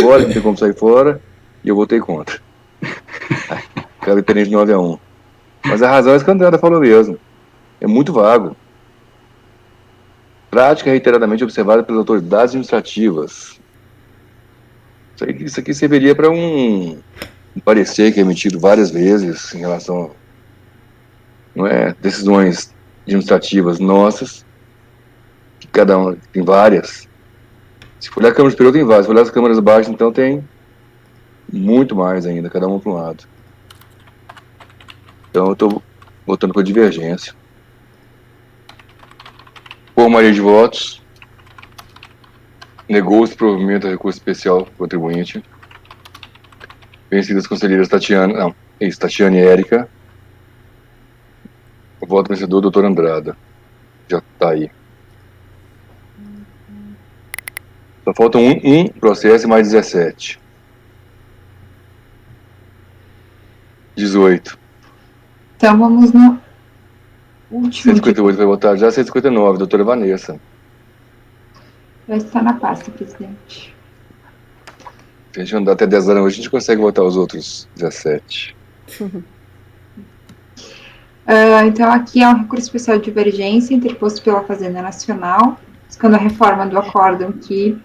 fora, e eu votei contra. Ficava diferente de 9-1. Mas a razão é isso que a Andrada falou mesmo. É muito vago. Prática reiteradamente observada pelas autoridades administrativas. Isso aqui serviria para um parecer que é emitido várias vezes em relação a decisões administrativas nossas, que cada uma tem várias. Se for olhar a Câmara Superior, tem várias. Se for olhar as câmaras baixas, então tem muito mais ainda, cada uma para um lado. Então eu estou votando por divergência. Por maioria de votos, negou-se provimento a recurso especial do contribuinte. Vencidas as conselheiras Tatiana e Érica. O voto vencedor, doutor Andrada. Já está aí. Só falta um processo e mais 17. 18. Então, vamos no último. 158 vai votar já, 159, doutora Vanessa. Já está na pasta, presidente. Se a gente andar até 10 horas hoje, a gente consegue votar os outros 17. Então, aqui é um recurso especial de divergência interposto pela Fazenda Nacional, buscando a reforma do acórdão que...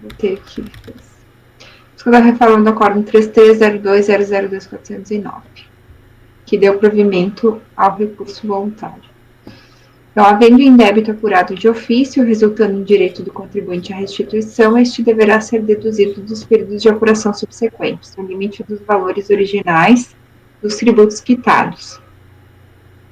Botei aqui. Buscando a reforma do acórdão 3302002409, que deu provimento ao recurso voluntário. Então, havendo indébito apurado de ofício, resultando em direito do contribuinte à restituição, este deverá ser deduzido dos períodos de apuração subsequentes, no limite dos valores originais dos tributos quitados.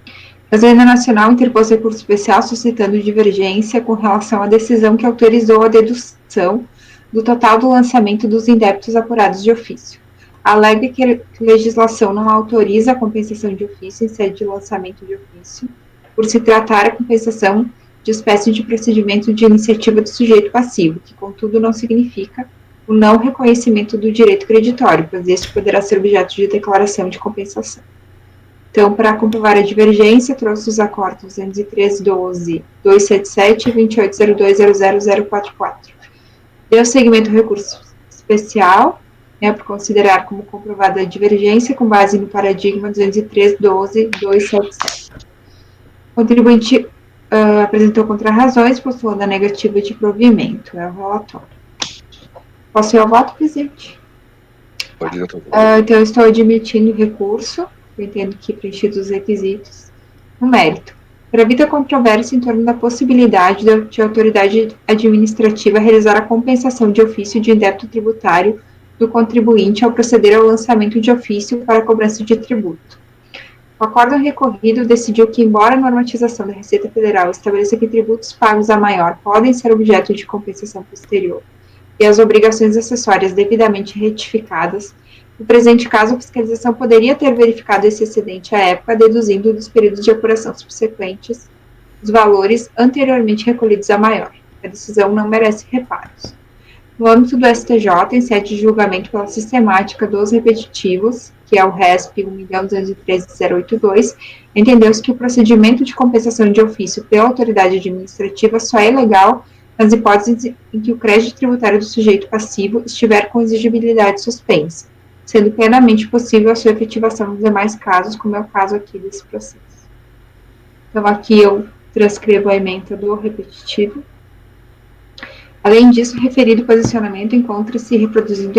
A Fazenda Nacional interpôs recurso especial suscitando divergência com relação à decisão que autorizou a dedução do total do lançamento dos indébitos apurados de ofício. Alega que a legislação não autoriza a compensação de ofício em sede de lançamento de ofício, por se tratar a compensação de espécie de procedimento de iniciativa do sujeito passivo, que, contudo, não significa o não reconhecimento do direito creditório, pois este poderá ser objeto de declaração de compensação. Então, para comprovar a divergência, trouxe os acordos 213.12, 277 e 2802.00044. Deu seguimento ao recurso especial, por considerar como comprovada a divergência com base no paradigma 203.12, 277. O contribuinte apresentou contrarrazões, postulando a negativa de provimento. É o relatório. Posso ir ao voto, presidente? Pode ir, doutor. Então, eu estou admitindo o recurso, eu entendo que preenchidos os requisitos, no mérito. Gravita controvérsia em torno da possibilidade de autoridade administrativa realizar a compensação de ofício de débito tributário do contribuinte ao proceder ao lançamento de ofício para a cobrança de tributo. O acórdão recorrido decidiu que, embora a normatização da Receita Federal estabeleça que tributos pagos a maior podem ser objeto de compensação posterior e as obrigações acessórias devidamente retificadas, no presente caso, a fiscalização poderia ter verificado esse excedente à época, deduzindo dos períodos de apuração subsequentes os valores anteriormente recolhidos a maior. A decisão não merece reparos. No âmbito do STJ, em sede de julgamento pela sistemática dos repetitivos, que é o RESP 1.213.082, entendeu-se que o procedimento de compensação de ofício pela autoridade administrativa só é legal nas hipóteses em que o crédito tributário do sujeito passivo estiver com exigibilidade suspensa, sendo plenamente possível a sua efetivação nos demais casos, como é o caso aqui desse processo. Então, aqui eu transcrevo a ementa do repetitivo. Além disso, o referido posicionamento encontra-se reproduzido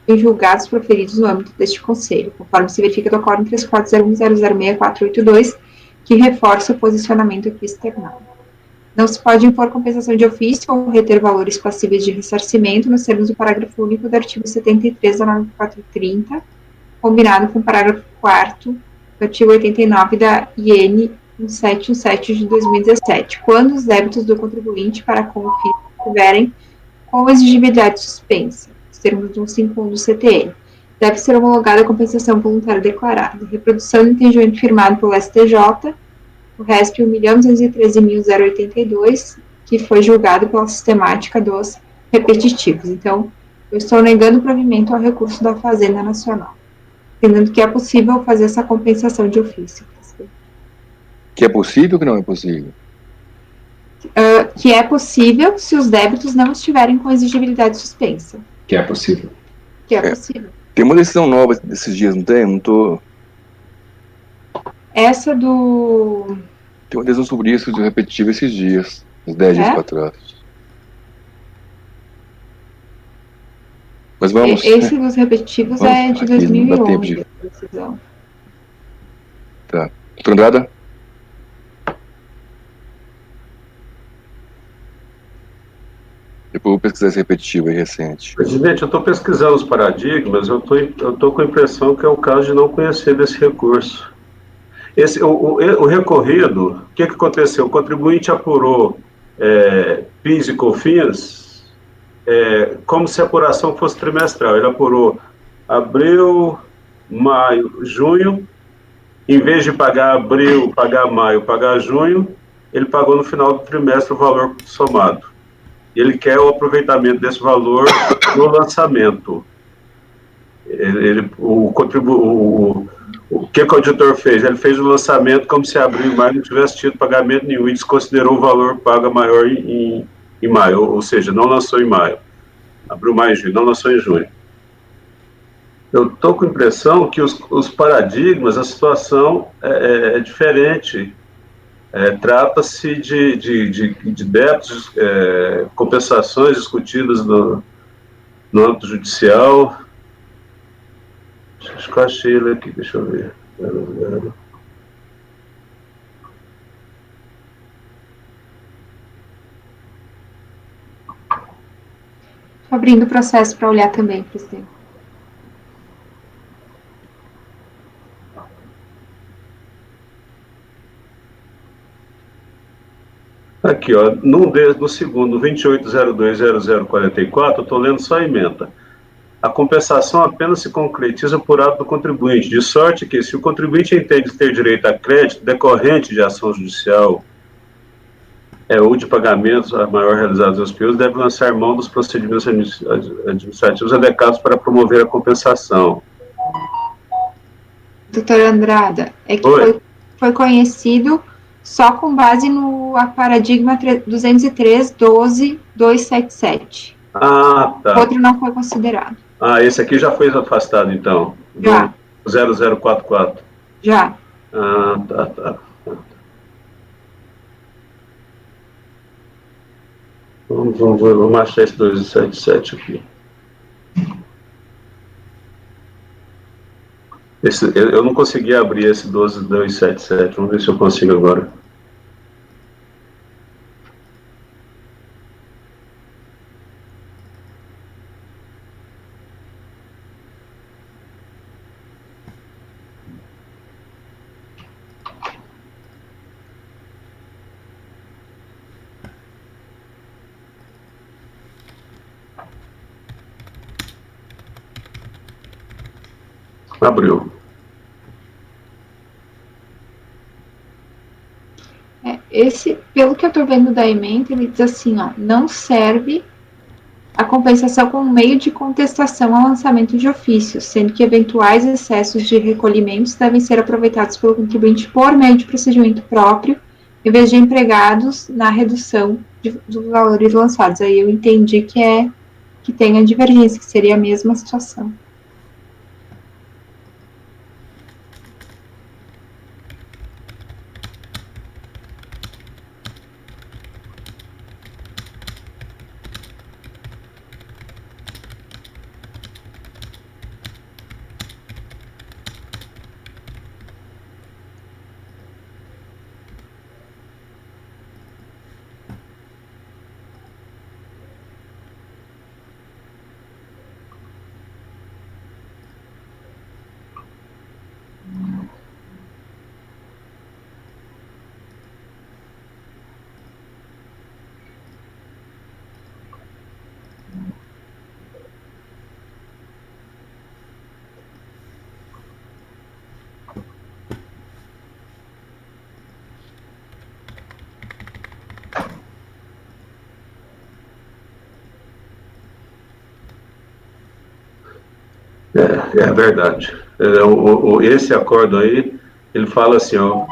em julgados proferidos no âmbito deste Conselho, conforme se verifica do Acórdão 3401.006.482, que reforça o posicionamento aqui externado. Não se pode impor compensação de ofício ou reter valores passíveis de ressarcimento nos termos do parágrafo único do artigo 73 da norma 430, combinado com o parágrafo 4º do artigo 89 da IN 1717 de 2017, quando os débitos do contribuinte para com o ofício estiverem com exigibilidade suspensa, nos termos do 151 do CTN. Deve ser homologada a compensação voluntária declarada. Reprodução do entendimento firmado pelo STJ, o RESP 1.213.082, que foi julgado pela sistemática dos repetitivos. Então, eu estou negando o provimento ao recurso da Fazenda Nacional, entendendo que é possível fazer essa compensação de ofício. Que é possível ou que não é possível? Que é possível se os débitos não estiverem com exigibilidade suspensa. Que é possível. Que é possível. Tem uma decisão nova desses dias, não tem? Não tô... Essa do... Tem uma decisão sobre isso de repetitivo esses dias, uns 10 dias para trás. Mas vamos... Esse dos repetitivos vamos, é de 2011, a decisão. Tá. Doutor Andrada? Depois eu vou pesquisar esse repetitivo aí recente. Presidente, eu estou pesquisando os paradigmas, eu estou com a impressão que é o caso de não conhecer desse recurso. O recorrido, o que aconteceu? O contribuinte apurou PIS e COFINS como se a apuração fosse trimestral. Ele apurou abril, maio, junho. Em vez de pagar abril, pagar maio, pagar junho, ele pagou no final do trimestre o valor somado. Ele quer o aproveitamento desse valor no lançamento. O que o auditor fez? Ele fez o lançamento como se abril e maio não tivesse tido pagamento nenhum e desconsiderou o valor pago maior em maio, ou seja, não lançou em maio. Abril, maio e junho, não lançou em junho. Eu estou com a impressão que os paradigmas, a situação é diferente. Trata-se de débitos, compensações discutidas no âmbito judicial. Acho que eu achei ele aqui, deixa eu ver. Estou abrindo o processo para olhar também, presidente. Aqui, ó, no segundo, 2802.0044, eu estou lendo só a ementa. A compensação apenas se concretiza por ato do contribuinte, de sorte que, se o contribuinte entende ter direito a crédito decorrente de ação judicial ou de pagamentos a maior realizados nos períodos, deve lançar mão dos procedimentos administrativos adequados para promover a compensação. Doutora Andrada, é que foi conhecido só com base no paradigma 203.12.277. Ah, tá. O outro não foi considerado. Ah, esse aqui já foi afastado, então? Já. 0044. Já. Ah, tá. Vamos achar esse 277 aqui. Eu não consegui abrir esse 12277. Vamos ver se eu consigo agora. Abriu. Esse, pelo que eu estou vendo da ementa, ele diz assim, ó, não serve a compensação como meio de contestação ao lançamento de ofício, sendo que eventuais excessos de recolhimentos devem ser aproveitados pelo contribuinte por meio de procedimento próprio, em vez de empregados na redução dos valores lançados. Aí eu entendi que tem a divergência, que seria a mesma situação. É verdade. Esse acordo aí, ele fala assim, ó,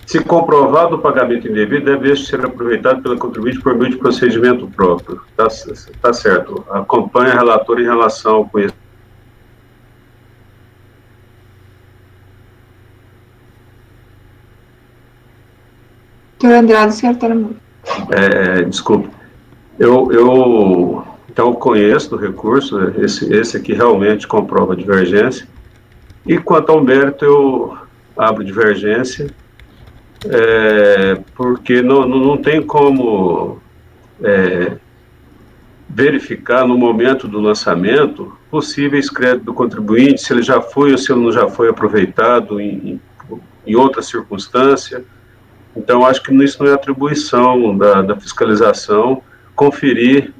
se comprovado o pagamento indevido, deve este ser aproveitado pela contribuinte por meio de procedimento próprio. Tá certo. Acompanha a relatora em relação ao conhecimento. Doutor Andrade, o senhor está no... Desculpe. Eu então conheço do recurso, esse aqui realmente comprova a divergência, e quanto ao mérito eu abro divergência, porque não tem como verificar no momento do lançamento possíveis créditos do contribuinte, se ele já foi ou se ele não já foi aproveitado em outra circunstância. Então acho que isso não é atribuição da fiscalização conferir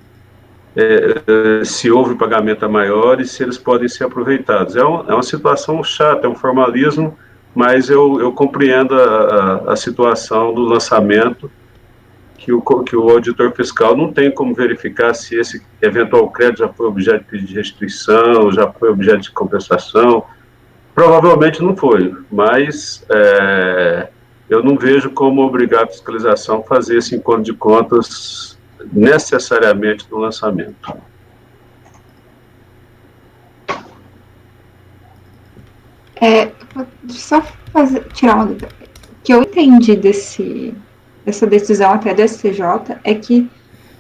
se houve pagamento a maior e se eles podem ser aproveitados. É uma situação chata, é um formalismo, mas eu compreendo a situação do lançamento, que o auditor fiscal não tem como verificar se esse eventual crédito já foi objeto de pedido de restituição, já foi objeto de compensação. Provavelmente não foi, mas eu não vejo como obrigar a fiscalização a fazer esse encontro de contas necessariamente no lançamento. Só tirar uma dúvida. O que eu entendi dessa decisão até do STJ é que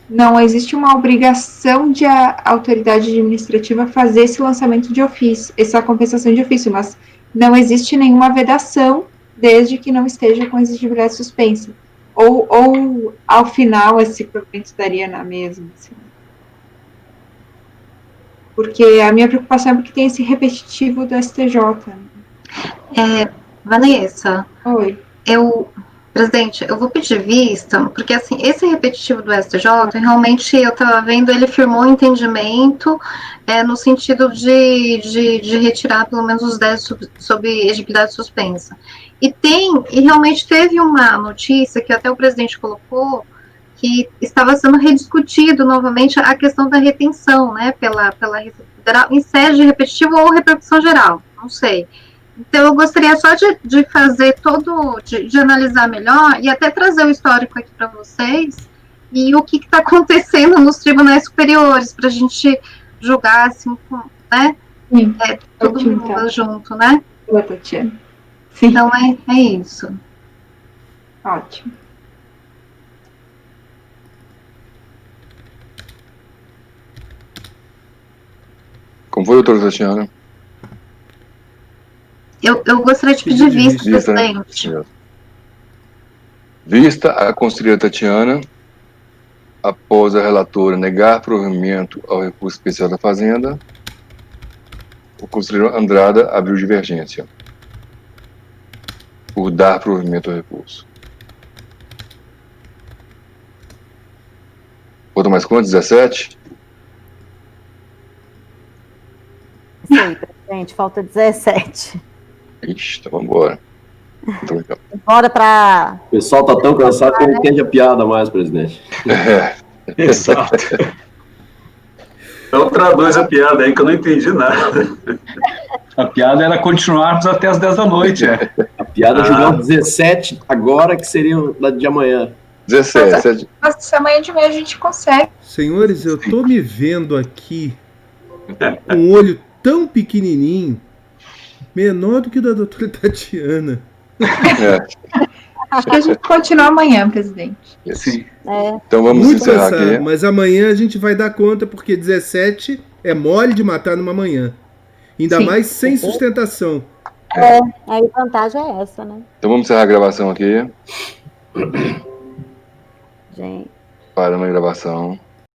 não existe uma obrigação de a autoridade administrativa fazer esse lançamento de ofício, essa compensação de ofício, mas não existe nenhuma vedação desde que não esteja com exigibilidade suspensa. Ou ao final, esse provimento estaria na mesma? Assim. Porque a minha preocupação é porque tem esse repetitivo do STJ. Vanessa. Oi. Presidente, eu vou pedir vista, porque assim, esse repetitivo do STJ, realmente eu estava vendo, ele firmou um entendimento no sentido de retirar pelo menos os 10 sob exigibilidade suspensa. E realmente teve uma notícia que até o presidente colocou, que estava sendo rediscutido novamente a questão da retenção, né, pela Receita Federal, em sede repetitiva ou repercussão geral, não sei. Então, eu gostaria só de fazer de analisar melhor e até trazer o histórico aqui para vocês e o que está acontecendo nos tribunais superiores, para a gente julgar, assim, né? Sim, todo mundo junto, né? Boa, Tatiana. Sim. Então, é isso. Ótimo. Como foi, doutora Tatiana? Eu gostaria de pedir vista, presidente. Né? Vista a conselheira Tatiana, após a relatora negar provimento ao recurso especial da Fazenda, o conselheiro Andrada abriu divergência por dar provimento ao recurso. Falta mais quantos? 17? Sim, presidente, falta 17. Ixi, então vamos embora. Bora para... O pessoal tá tão cansado que não entende a piada mais, presidente. Exato. Então traduz a piada aí que eu não entendi nada. A piada era continuarmos até as 10 da noite, A piada julgar 17 agora, que seria o de amanhã. 17. Mas se amanhã de manhã a gente consegue. Senhores, eu tô me vendo aqui um olho tão pequenininho, menor do que o da doutora Tatiana. Acho que a gente continua amanhã, presidente. Sim. Então vamos Muito encerrar cansado, aqui. mas amanhã a gente vai dar conta, porque 17 é mole de matar numa manhã. Ainda Sim. mais sem sustentação. Aí a vantagem é essa, né? Então vamos encerrar a gravação aqui. Gente. Parando a gravação.